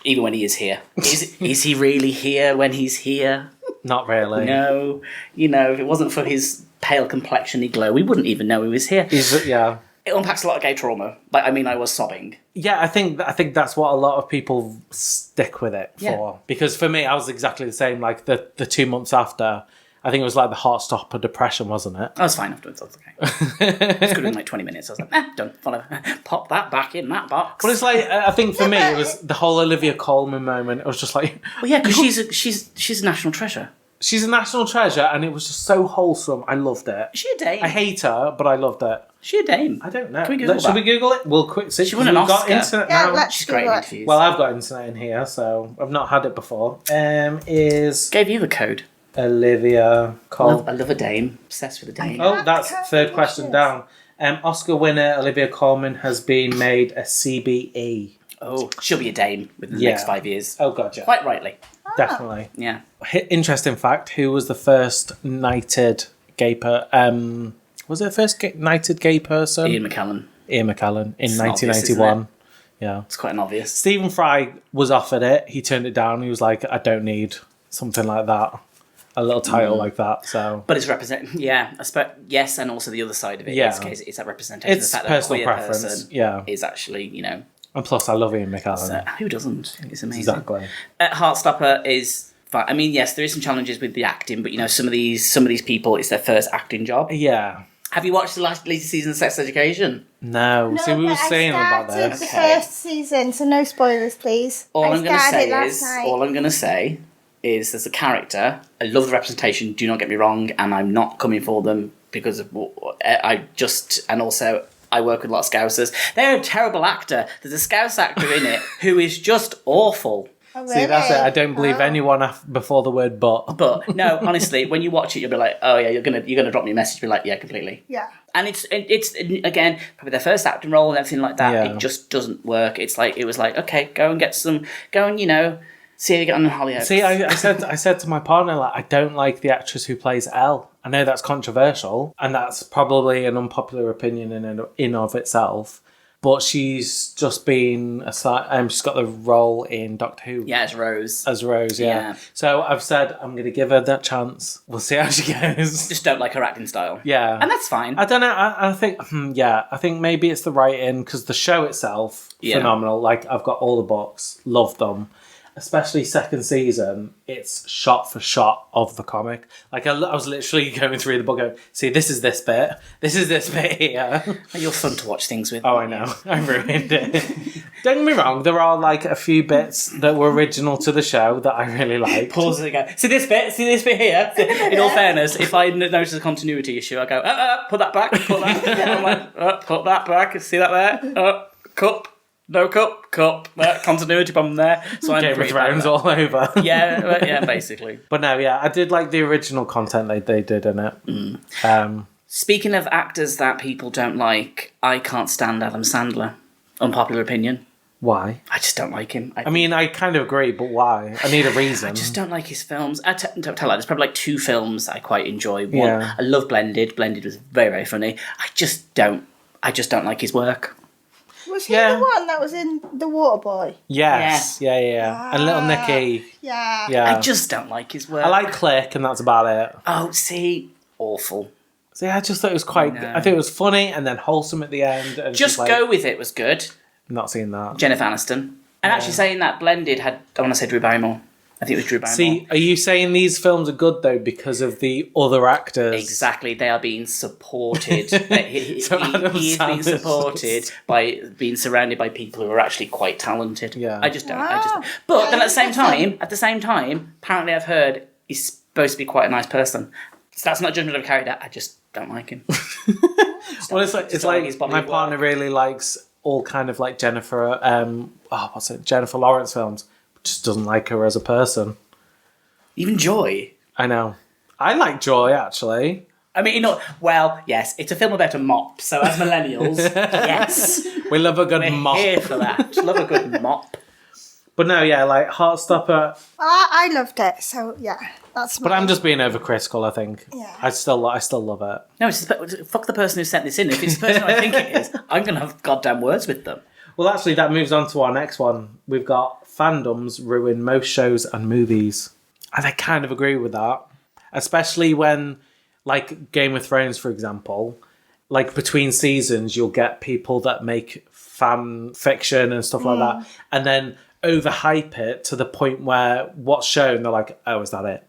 S4: Even when he is here. Is he really here when he's here?
S2: Not really.
S4: No. If it wasn't for his pale complexion-y glow, we wouldn't even know he was here. It unpacks a lot of gay trauma. I was sobbing.
S2: Yeah, I think that's what a lot of people stick with it for. Because for me, I was exactly the same. Like the 2 months after, I think it was like the Heartstopper depression, wasn't it?
S4: I was fine afterwards. I was okay. It's good in like 20 minutes. I was like, done. Whatever. Pop that back in that box.
S2: But it's like, I think for me, it was the whole Olivia Colman moment. It was just like...
S4: Well, yeah, because she's a national treasure.
S2: She's a national treasure, and it was just so wholesome. I loved it.
S4: Is she a dame?
S2: I hate her, but I loved it.
S4: Is she a dame?
S2: I don't know.
S4: Can we Google
S2: Should
S4: that?
S2: we Google it? We'll quick.
S4: She won an
S2: We've got
S4: Oscar.
S2: internet
S3: Yeah,
S2: now.
S3: let's
S4: She's great in
S3: do it.
S4: interviews.
S2: Well, I've got internet in here, so I've not had it before. Is
S4: Gave you the code.
S2: Olivia Colman?
S4: I love a dame. Obsessed with a dame.
S2: Oh, that's third question down. Oscar winner Olivia Colman has been made a CBE.
S4: Oh, she'll be a dame within the
S2: Yeah.
S4: next 5 years.
S2: Oh, God, yeah.
S4: Quite rightly.
S2: Definitely.
S4: Yeah.
S2: Interesting fact, who was the first knighted gay was it the first knighted gay person?
S4: Ian McKellen.
S2: Ian McKellen in
S4: It's obvious,
S2: 1991. Yeah.
S4: It's quite an obvious.
S2: Stephen Fry was offered it. He turned it down. He was like, I don't need something like that. A little title like that. So,
S4: But it's yeah, I suppose, yes, and also the other side of it
S2: Yeah.
S4: is that representation.
S2: It's
S4: the fact
S2: personal
S4: that a queer
S2: preference,
S4: person
S2: yeah.
S4: is actually,
S2: and plus I love Ian McKellen.
S4: who doesn't? It's amazing.
S2: Exactly.
S4: Heartstopper is fine. I mean, yes, there is some challenges with the acting, but some of these people, it's their first acting job.
S2: Yeah.
S4: Have you watched the latest season of Sex Education?
S2: No. See, we were
S3: but I
S2: saying about
S3: started
S2: this.
S3: the
S4: Okay.
S3: first season, so no spoilers, please.
S4: All I'm going to
S3: started
S4: say
S3: it last
S4: is,
S3: night.
S4: all I'm going to say is, there's a character. I love the representation. Do not get me wrong, and I'm not coming for them because of and also I work with a lot of Scousers. They're a terrible actor. There's a Scouse actor in it who is just awful.
S3: Oh,
S2: See, that's it.
S3: really?
S2: I don't believe
S3: Oh.
S2: anyone before the word but.
S4: But no, honestly, when you watch it, you'll be like, oh yeah, you're gonna drop me a message, be like, yeah, completely.
S3: Yeah.
S4: And it's again probably their first acting role and everything like that.
S2: Yeah.
S4: It just doesn't work. It was like, okay, go and see how you get on in Hollyoaks.
S2: See, I said to my partner, like, I don't like the actress who plays Elle. I know that's controversial, and that's probably an unpopular opinion in of itself. But she's just been she's got the role in Doctor Who.
S4: Yeah, it's Rose.
S2: As Rose, yeah.
S4: Yeah.
S2: So I've said I'm going to give her that chance. We'll see how she goes.
S4: Just don't like her acting style.
S2: Yeah.
S4: And that's fine.
S2: I don't know. I think, I think maybe it's the writing because the show itself, phenomenal. Like, I've got all the books, love them. Especially second season, it's shot for shot of the comic. Like, I was literally going through the book going, see, this is this bit here.
S4: You're fun to watch things with.
S2: Oh, I know. I ruined it. Don't get me wrong, there are like a few bits that were original to the show that I really like.
S4: Pause it again. See this bit here? In all fairness, if I notice a continuity issue, I go, put that back, put that. I'm like, put that back. See that there? Cup. No cup. Continuity problem there. So I'm
S2: Game of Thrones all over.
S4: Yeah, basically.
S2: But no, yeah, I did like the original content they did in it.
S4: Speaking of actors that people don't like, I can't stand Adam Sandler. Unpopular opinion.
S2: Why?
S4: I just don't like him.
S2: I mean, I kind of agree, but why? I need a reason.
S4: I just don't like his films. Don't tell that. There's probably like 2 films I quite enjoy. One,
S2: Yeah.
S4: I love Blended. Blended was very, very funny. I just don't like his work.
S3: Was he the one that was in The Waterboy?
S2: Yes. Yeah. And Little Nicky.
S3: Yeah.
S4: I just don't like his work.
S2: I like Click, and that's about it.
S4: Oh, see, awful.
S2: See, I just thought it was quite...
S4: No.
S2: I think it was funny and then wholesome at the end. And
S4: Just
S2: like,
S4: Go With It was good.
S2: Not seen that.
S4: Jennifer Aniston. And actually saying that Blended had... I want to say Drew Barrymore. I think it was Drew Barrymore.
S2: See, are you saying these films are good, though, because of the other actors?
S4: Exactly, they are being supported. He is
S2: Adam
S4: being
S2: Sandler's
S4: supported by being surrounded by people who are actually quite talented.
S2: Yeah.
S4: I just don't.
S3: Wow.
S4: But then at the same time, apparently I've heard he's supposed to be quite a nice person. So that's not judgment of character. I just don't like him.
S2: Well, it's like
S4: his body
S2: my
S4: of
S2: partner
S4: work.
S2: really likes all kind of like Jennifer Lawrence films. Just doesn't like her as a person.
S4: Even Joy.
S2: I know. I like Joy, actually.
S4: I mean, well, yes, it's a film about a mop. So as millennials, yes,
S2: We love a good
S4: we're
S2: mop.
S4: here for that. Love a good mop.
S2: But no, yeah, like Heartstopper.
S3: I loved it, so yeah, that's.
S2: But I'm just being overcritical, I think.
S3: Yeah.
S2: I still love it.
S4: No, fuck the person who sent this in. If it's the person I think it is, I'm going to have goddamn words with them.
S2: Well, actually, that moves on to our next one. We've got fandoms ruin most shows and movies. And I kind of agree with that. Especially when, like Game of Thrones, for example, like between seasons, you'll get people that make fan fiction and stuff like that. And then overhype it to the point where what's shown, they're like, oh, is that it?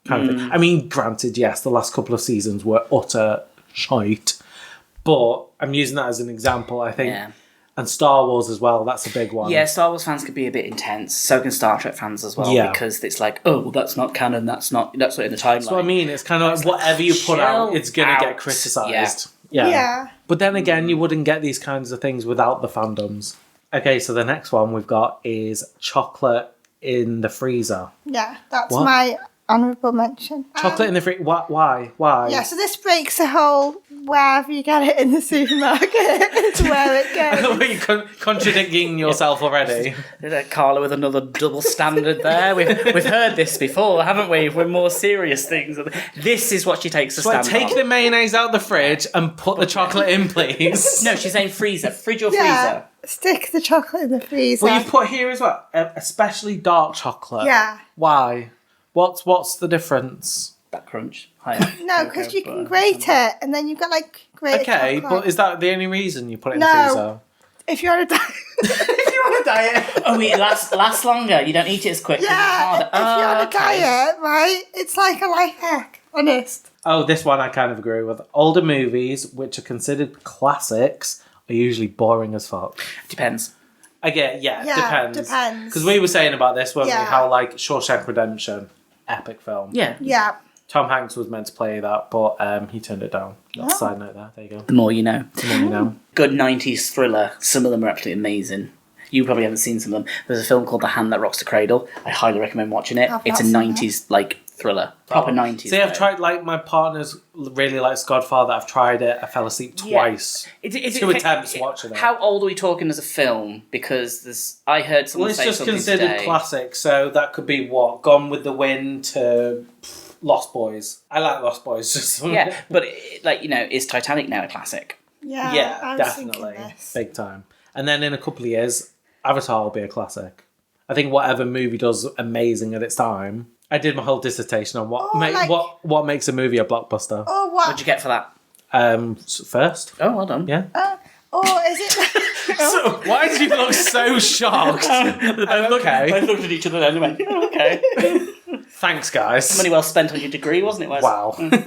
S2: kind of thing. I mean, granted, yes, the last couple of seasons were utter shite, but I'm using that as an example, I think.
S4: Yeah.
S2: And Star Wars as well, that's a big one.
S4: Yeah, Star Wars fans could be a bit intense. So can Star Trek fans as well, because it's like, oh, well, that's not canon, that's not in the timeline.
S2: That's what I mean. It's kind of like whatever you put out, it's going to get criticised. Yeah. But then again, you wouldn't get these kinds of things without the fandoms. Okay, so the next one we've got is chocolate in the freezer.
S3: Yeah, that's my honourable mention.
S2: Chocolate in the freezer? Why?
S3: Yeah, so this breaks the whole wherever you get it in the supermarket is where it goes.
S2: You're contradicting yourself already.
S4: Carla with another double standard there. We've heard this before, haven't we? With more serious things. This is what she takes a stand on.
S2: Take the mayonnaise out the fridge and put the chocolate in, please.
S4: No, she's saying freezer. Fridge or freezer?
S3: Stick the chocolate in the freezer.
S2: Well, you've put here as well, especially dark chocolate.
S3: Yeah.
S2: Why? What's the difference?
S4: That crunch.
S3: No, because you can grate it, and then you've got grated chocolate.
S2: But is that the only reason you put it in the freezer?
S3: If you're on a diet. If you're on a diet.
S4: Oh, it lasts longer. You don't eat it as quick.
S3: Yeah, if you're on a diet, right, it's like a life hack, honest.
S2: Oh, this one I kind of agree with. Older movies, which are considered classics, are usually boring as fuck.
S4: Depends.
S2: Again, depends.
S3: Depends.
S2: Because we were saying about this, weren't we? How, Shawshank Redemption, epic film.
S4: Yeah.
S2: Tom Hanks was meant to play that, but he turned it down. That's a side note there. There you go.
S4: The more you know.
S2: The more you know.
S4: Good 90s thriller. Some of them are absolutely amazing. You probably haven't seen some of them. There's a film called The Hand That Rocks the Cradle. I highly recommend watching it. It's a 90s, thriller. Proper 90s.
S2: See, I've tried, my partner's really likes Godfather. I've tried it. I fell asleep twice. Two attempts watching it.
S4: How old are we talking as a film? Because I heard someone say something
S2: it's just considered classic, so that could be what? Gone with the Wind to Lost Boys. I like Lost Boys. Just
S4: yeah, but is Titanic now a classic?
S3: Yeah,
S2: definitely. Big time. And then in a couple of years, Avatar will be a classic. I think whatever movie does amazing at its time. I did my whole dissertation on what makes a movie a blockbuster.
S3: Oh, what?
S4: What'd you get for that?
S2: First.
S4: Oh, well done.
S2: Yeah.
S3: Is it?
S2: So, why did you look so shocked?
S4: I looked at each other then and went, okay.
S2: Thanks, guys.
S4: Money well spent on your degree, wasn't it, Wes?
S2: Wow.
S3: No, but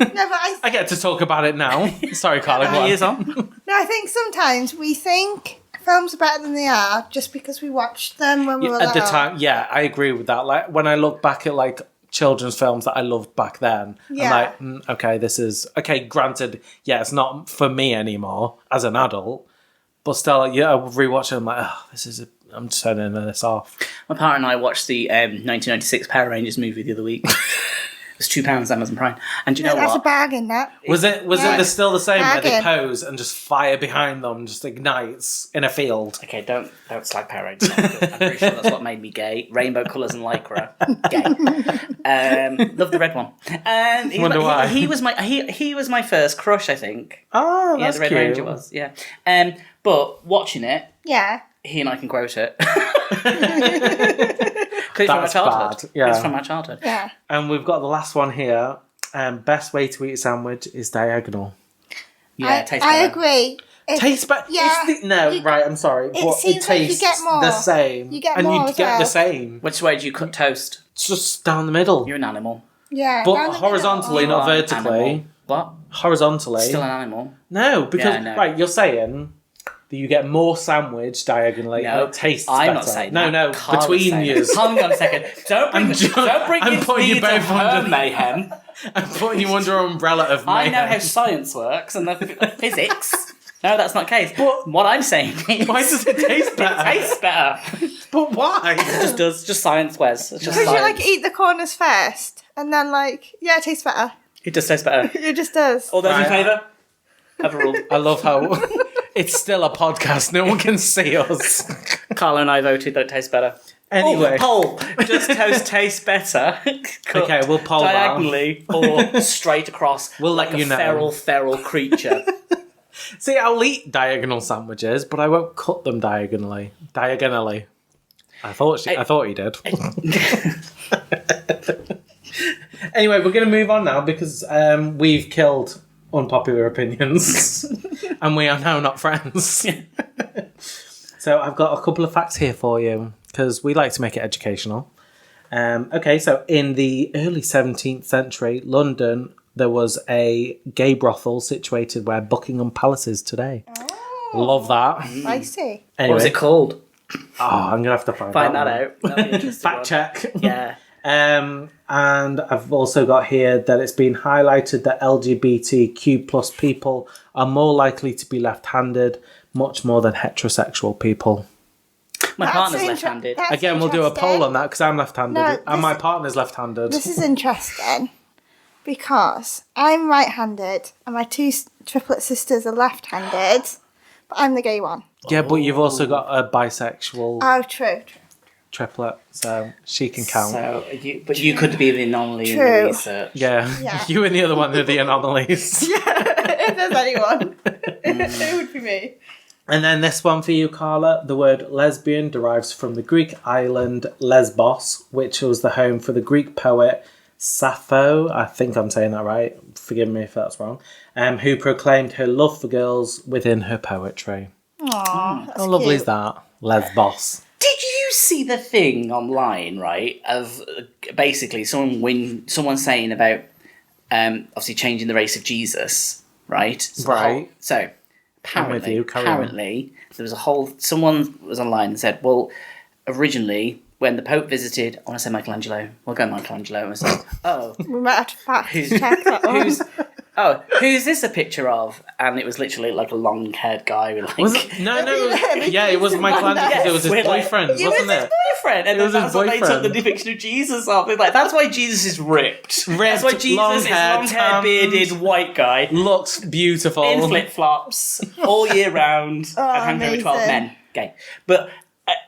S2: I get to talk about it now. Sorry, Carla.
S4: Years on.
S3: No, I think sometimes we think films are better than they are just because we watched them when we were
S2: at the time. Yeah, I agree with that. When I look back at children's films that I loved back then, I'm like, okay, this is okay. Granted, it's not for me anymore as an adult, but still, I rewatch it. I'm like, I'm turning this off.
S4: My partner and I watched the 1996 Power Rangers movie the other week. It was £2 Amazon Prime. And do you know what?
S3: That's a bargain, that.
S2: Was it still the same where they pose and just fire behind them just ignites in a field?
S4: Okay, don't slag Power Rangers. I'm pretty sure that's what made me gay. Rainbow colours and lycra. Gay. Love the red one.
S2: Wonder why.
S4: He was my first crush, I think.
S2: Oh, that's
S4: the Red
S2: cute.
S4: Ranger was, yeah. But watching it, he and I can quote it. It's from my childhood.
S2: Yeah.
S4: It's from my childhood.
S3: Yeah.
S2: And we've got the last one here. Best way to eat a sandwich is diagonal.
S4: Yeah, tastes
S3: I
S4: better.
S3: agree.
S2: Tastes better.
S3: Yeah.
S2: Right, I'm sorry.
S3: It
S2: but
S3: seems
S2: it
S3: like you
S2: tastes
S3: get more.
S2: the same.
S3: You get
S2: and
S3: more
S2: you
S3: as
S2: get
S3: well.
S2: the same.
S4: Which way do you cut toast?
S2: It's just down the middle.
S4: You're an animal.
S3: Yeah.
S2: But horizontally, not vertically.
S4: Animal. What?
S2: Horizontally.
S4: Still an animal.
S2: No, because,
S4: Yeah, no.
S2: right, you're saying that you get more sandwich diagonally and it tastes better.
S4: I'm not saying that.
S2: No,
S4: Carla's
S2: between
S4: saying
S2: you.
S4: that. Hang on a second. Don't bring
S2: I'm
S4: into
S2: putting
S4: me
S2: you both
S4: into her
S2: under
S4: mayhem.
S2: I'm putting you under an umbrella of
S4: I
S2: mayhem.
S4: know how science works and the physics. No, that's not the case. But what I'm saying is...
S2: Why does it taste better?
S4: It tastes better.
S2: But why?
S4: It just does. Just science, Wes. It's just
S3: Because
S4: science.
S3: you eat the corners first and then it tastes better.
S4: It just tastes better.
S3: It just does.
S4: All those in
S2: Right.
S4: favour? Have a rule.
S2: I love how it's still a podcast. No one can see us.
S4: Carla and I voted that it tastes better.
S2: Anyway.
S4: Poll. Does toast taste better?
S2: Okay, we'll poll that.
S4: diagonally or straight across.
S2: We'll let
S4: like
S2: you
S4: a
S2: know.
S4: feral creature.
S2: See, I'll eat diagonal sandwiches, but I won't cut them diagonally. Diagonally. I thought he did. Anyway, we're going to move on now because we've killed unpopular opinions and we are now not friends. So I've got a couple of facts here for you because we like to make it educational. Okay, so in the early 17th century, London, there was a gay brothel situated where Buckingham Palace is today.
S3: Oh,
S2: Love that.
S3: spicy.
S2: Anyway,
S4: What was it called?
S2: Oh, I'm going to have to find
S4: Find
S2: that
S4: that
S2: one.
S4: out. That'll be interesting.
S2: Fact check.
S4: Yeah.
S2: And I've also got here that it's been highlighted that LGBTQ plus people are more likely to be left-handed, much more than heterosexual people.
S4: My
S3: That's
S4: partner's
S3: inter-
S4: left-handed.
S3: that's
S2: Again, we'll do a poll
S3: interesting.
S2: on that because I'm left-handed
S3: No,
S2: and my
S3: this-
S2: partner's left-handed.
S3: This is interesting because I'm right-handed and my two triplet sisters are left-handed, but I'm the gay one.
S2: Yeah, but you've also got a bisexual
S3: Oh, true.
S2: triplet, so she can count.
S4: So, you could be the anomaly in
S3: True.
S4: the research.
S2: Yeah. You and the other one are the anomalies.
S3: If there's anyone, it would be me.
S2: And then this one for you, Carla. The word lesbian derives from the Greek island Lesbos, which was the home for the Greek poet Sappho. I think I'm saying that right. Forgive me if that's wrong. Who proclaimed her love for girls within her poetry.
S3: Aww, that's
S2: How lovely
S3: cute.
S2: is that? Lesbos.
S4: Did you see the thing online, right, of basically someone saying about obviously changing the race of Jesus, right?
S2: Right.
S4: So
S2: I'm with you, carry on.
S4: apparently there was someone was online and said, well, originally when the Pope visited, I want to say Michelangelo. We'll go Michelangelo and say, oh,
S3: We might have to fact
S4: Who's-
S3: check that one.
S4: who's this a picture of? And it was literally like a long-haired guy with like...
S2: Was it? No, it was Michelangelo because it was his
S4: We're like-
S2: boyfriend,
S4: It
S2: wasn't
S4: was his
S2: it?
S4: boyfriend, and
S2: It was
S4: then
S2: his
S4: that's what they took the
S2: boyfriend.
S4: depiction of Jesus of. They're like, that's why Jesus is ripped. That's why
S2: Ripped,
S4: Jesus
S2: long
S4: is
S2: hair,
S4: long-haired,
S2: tanned.
S4: bearded, white guy
S2: Looks beautiful.
S4: in flip-flops all year round
S3: Oh,
S4: and hangs over 12
S3: amazing.
S4: men. Okay, but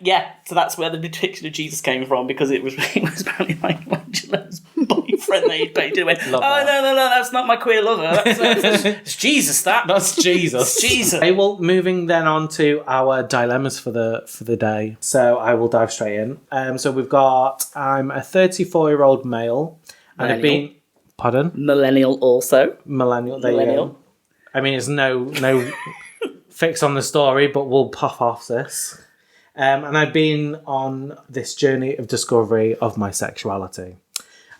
S4: yeah, so that's where the depiction of Jesus came from because it was apparently Michelangelo's boyfriend that he painted. He went,
S2: Love
S4: oh
S2: that.
S4: no, that's not my queer lover. It's Jesus.
S2: That's Jesus.
S4: Jesus.
S2: Okay, well, moving then on to our dilemmas for the day. So I will dive straight in. So we've got I'm a 34-year-old male, and I've
S4: Millennial.
S2: been pardon
S4: Millennial also.
S2: millennial. There you go.
S4: Millennial.
S2: I mean, it's no fix on the story, but we'll puff off this. And I've been on this journey of discovery of my sexuality.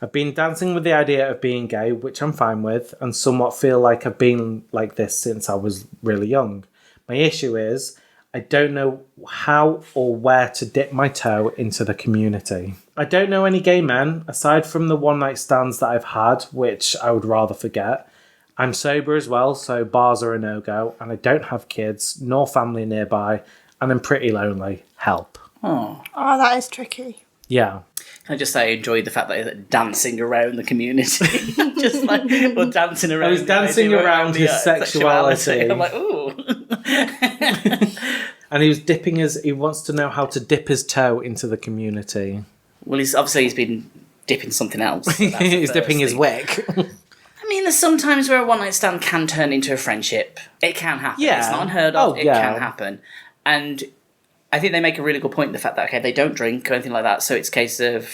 S2: I've been dancing with the idea of being gay, which I'm fine with, and somewhat feel like I've been like this since I was really young. My issue is I don't know how or where to dip my toe into the community. I don't know any gay men, aside from the one-night stands that I've had, which I would rather forget. I'm sober as well, so bars are a no-go, and I don't have kids, nor family nearby, and I'm pretty lonely. Help.
S3: Oh, that is tricky.
S2: Yeah.
S4: Can I just say I enjoyed the fact that he's dancing around the community. Just like, or dancing around.
S2: I was dancing around his sexuality.
S4: I'm like, ooh.
S2: And he wants to know how to dip his toe into the community.
S4: Well, he's been dipping something else. So that's the
S2: He's
S4: first
S2: dipping his
S4: thing.
S2: wick.
S4: I mean, there's sometimes where a one-night stand can turn into a friendship. It can happen.
S2: Yeah.
S4: It's not unheard of.
S2: Oh,
S4: It
S2: yeah.
S4: can happen. And I think they make a really good point, the fact that, okay, they don't drink or anything like that, so it's a case of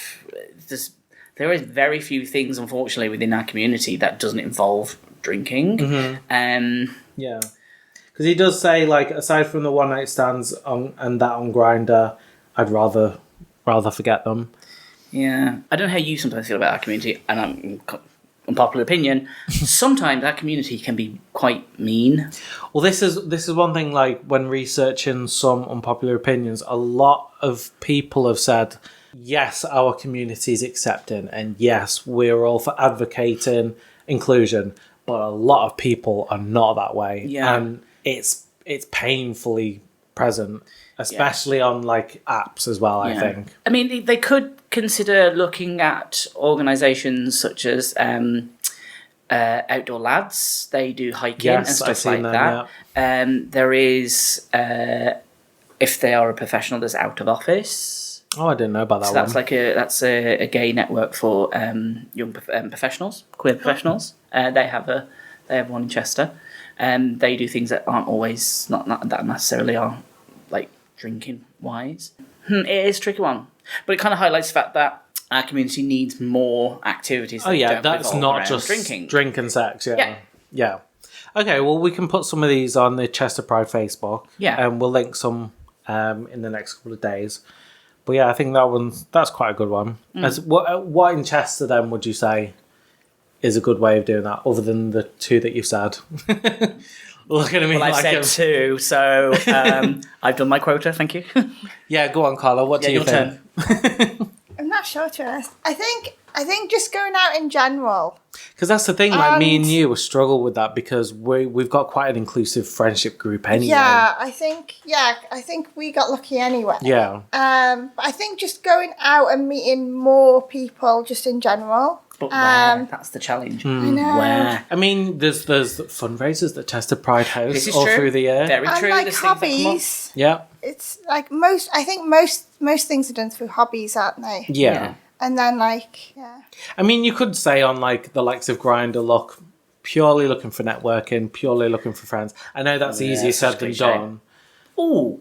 S4: there is very few things, unfortunately, within our community that doesn't involve drinking.
S2: Mm-hmm. Yeah. Because he does say, like, aside from the one-night stands and that on Grindr, I'd rather forget them.
S4: Yeah. I don't know how you sometimes feel about our community, and I'm unpopular opinion, sometimes our community can be quite mean.
S2: Well, this is one thing, like, when researching some unpopular opinions, a lot of people have said, yes, our community is accepting, and yes, we're all for advocating inclusion, but a lot of people are not that way.
S4: Yeah.
S2: And it's painfully present, especially on, like, apps as well, I think.
S4: I mean, they could consider looking at organisations such as Outdoor Lads. They do hiking and
S2: Yes, I've
S4: stuff
S2: seen
S4: like
S2: them,
S4: that. There is, if they are a professional, there's Out of Office.
S2: Oh, I didn't know about that
S4: So
S2: one.
S4: that's like a gay network for young professionals, queer professionals. They have one in Chester. They do things that aren't always not that necessarily are like drinking wise. It is a tricky one, but it kind of highlights the fact that our community needs more activities.
S2: Oh
S4: that
S2: yeah,
S4: don't
S2: that's
S4: revolve
S2: not
S4: around
S2: just
S4: drinking.
S2: drink and sex.
S4: Yeah.
S2: Yeah. Okay, well, we can put some of these on the Chester Pride Facebook.
S4: Yeah.
S2: And we'll link some in the next couple of days. But yeah, I think that's quite a good one. As what in Chester then would you say is a good way of doing that, other than the two that you've said? Looking at me
S4: Well,
S2: like
S4: I've said two, so I've done my quota. Thank you.
S2: Yeah, go on, Carla. What do you think?
S4: Turn.
S3: I'm not sure, to be honest. I think just going out in general.
S2: Because that's the thing, like me and you will struggle with that because we've got quite an inclusive friendship group anyway.
S3: Yeah, I think we got lucky anyway.
S2: Yeah.
S3: But I think just going out and meeting more people just in general.
S4: But where? That's the challenge.
S3: I know.
S4: Where?
S2: I mean, there's fundraisers that Chester Pride
S4: This
S2: hosts
S4: is
S2: all
S4: true.
S2: through the year.
S4: Very
S3: And
S4: true.
S3: like
S4: There's things that come up.
S3: hobbies.
S2: Yeah.
S3: It's like most things are done through hobbies, aren't they?
S2: Yeah.
S3: And then
S2: I mean, you could say on like the likes of Grindr, look, purely looking for networking, purely looking for friends. I know that's easier said than done.
S4: Oh,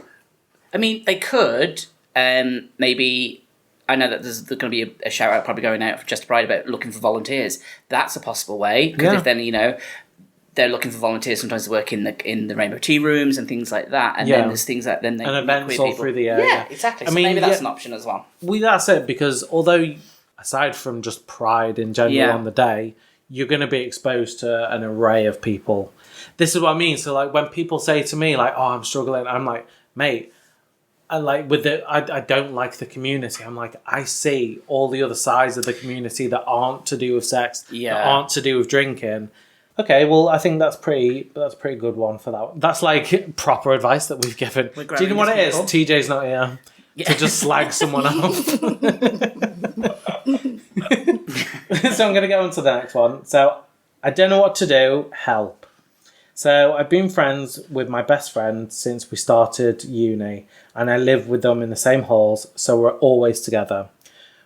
S4: I mean, they could maybe. I know that there's going to be a shout out probably going out for Chester Pride about looking for volunteers. That's a possible way because if then they're looking for volunteers, sometimes they work in the Rainbow Tea Rooms and things like that. And then there's things that then they
S2: and
S4: meet
S2: events
S4: with
S2: all
S4: people.
S2: through the year.
S4: Yeah, exactly. So maybe that's an option as well.
S2: Well, that's it, because although aside from just Pride in general on the day, you're going to be exposed to an array of people. This is what I mean. So like when people say to me like, "Oh, I'm struggling," I'm like, "Mate." And like I don't like the community. I'm like, I see all the other sides of the community that aren't to do with sex, that aren't to do with drinking. Okay, well, I think that's pretty good one for that. That's like proper advice that we've given. Do you know what it is? TJ's not here to just slag someone off. So I'm going to go on to the next one. So I don't know what to do. Help. So I've been friends with my best friend since we started uni, and I live with them in the same halls, so we're always together.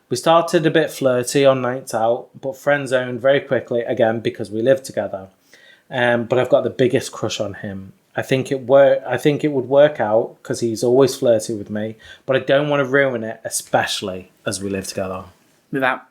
S2: We started a bit flirty on nights out, but friend zoned very quickly again because we live together. But I've got the biggest crush on him. I think it would work out because he's always flirty with me, but I don't want to ruin it, especially as we live together.
S4: Move out.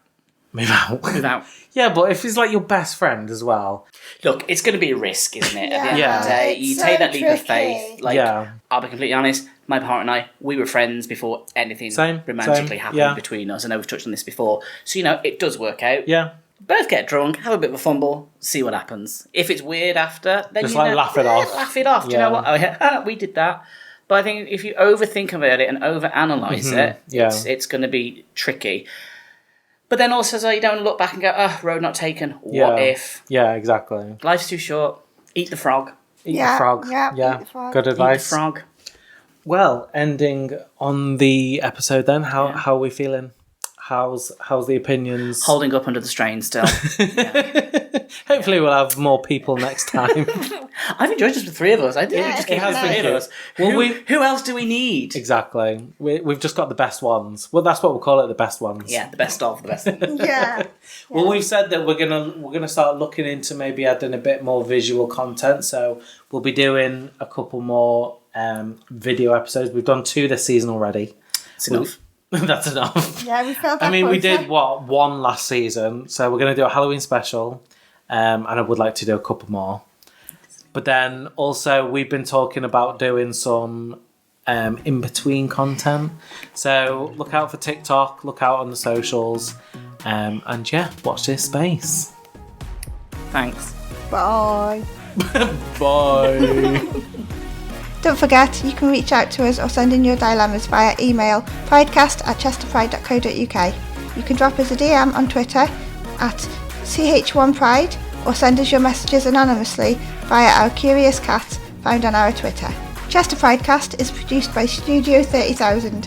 S2: Yeah, but if he's like your best friend as well.
S4: Look, it's going to be a risk, isn't it? At the end
S2: Yeah.
S4: of the day, you take that leap of faith. Like,
S2: Yeah.
S4: I'll be completely honest. My partner and I, we were friends before anything romantically happened between us. I know we've touched on this before, so it does work out.
S2: Yeah.
S4: Both get drunk, have a bit of a fumble, see what happens. If it's weird after, then
S2: just laugh it off.
S4: Laugh it off. Do you know what? Oh yeah, we did that. But I think if you overthink about it and overanalyze it, it's going to be tricky. But then also, so you don't look back and go, road not taken. What if?
S2: Yeah, exactly.
S4: Life's too short. Eat the frog.
S2: Eat the frog.
S3: Yeah, eat the frog.
S2: Good advice.
S4: Eat the frog.
S2: Well, ending on the episode then, how are we feeling? How's the opinions?
S4: Holding up under the strain still.
S2: Hopefully we'll have more people next time.
S4: I've enjoyed just the three of us. I think just keep
S2: has
S4: the
S2: been
S4: three of
S2: good.
S4: us.
S2: Well,
S4: who else do we need?
S2: Exactly. We've just got the best ones. Well, that's what we'll call it, the best ones.
S4: Yeah, the best of the best.
S3: Yeah.
S2: Well, we've said that we're gonna start looking into maybe adding a bit more visual content. So we'll be doing a couple more video episodes. We've done 2 this season already.
S4: It's enough.
S2: That's enough.
S3: Yeah, we felt that.
S2: I mean, we did one last season, so we're going to do a Halloween special, and I would like to do a couple more. But then also we've been talking about doing some in between content. So look out for TikTok, look out on the socials, and watch this space.
S4: Thanks.
S3: Bye.
S2: Bye.
S3: Don't forget, you can reach out to us or send in your dilemmas via email pridecast@chesterpride.co.uk. You can drop us a DM on Twitter @ch1pride or send us your messages anonymously via our curious cat found on our Twitter. Chester Pridecast is produced by Studio 30,000.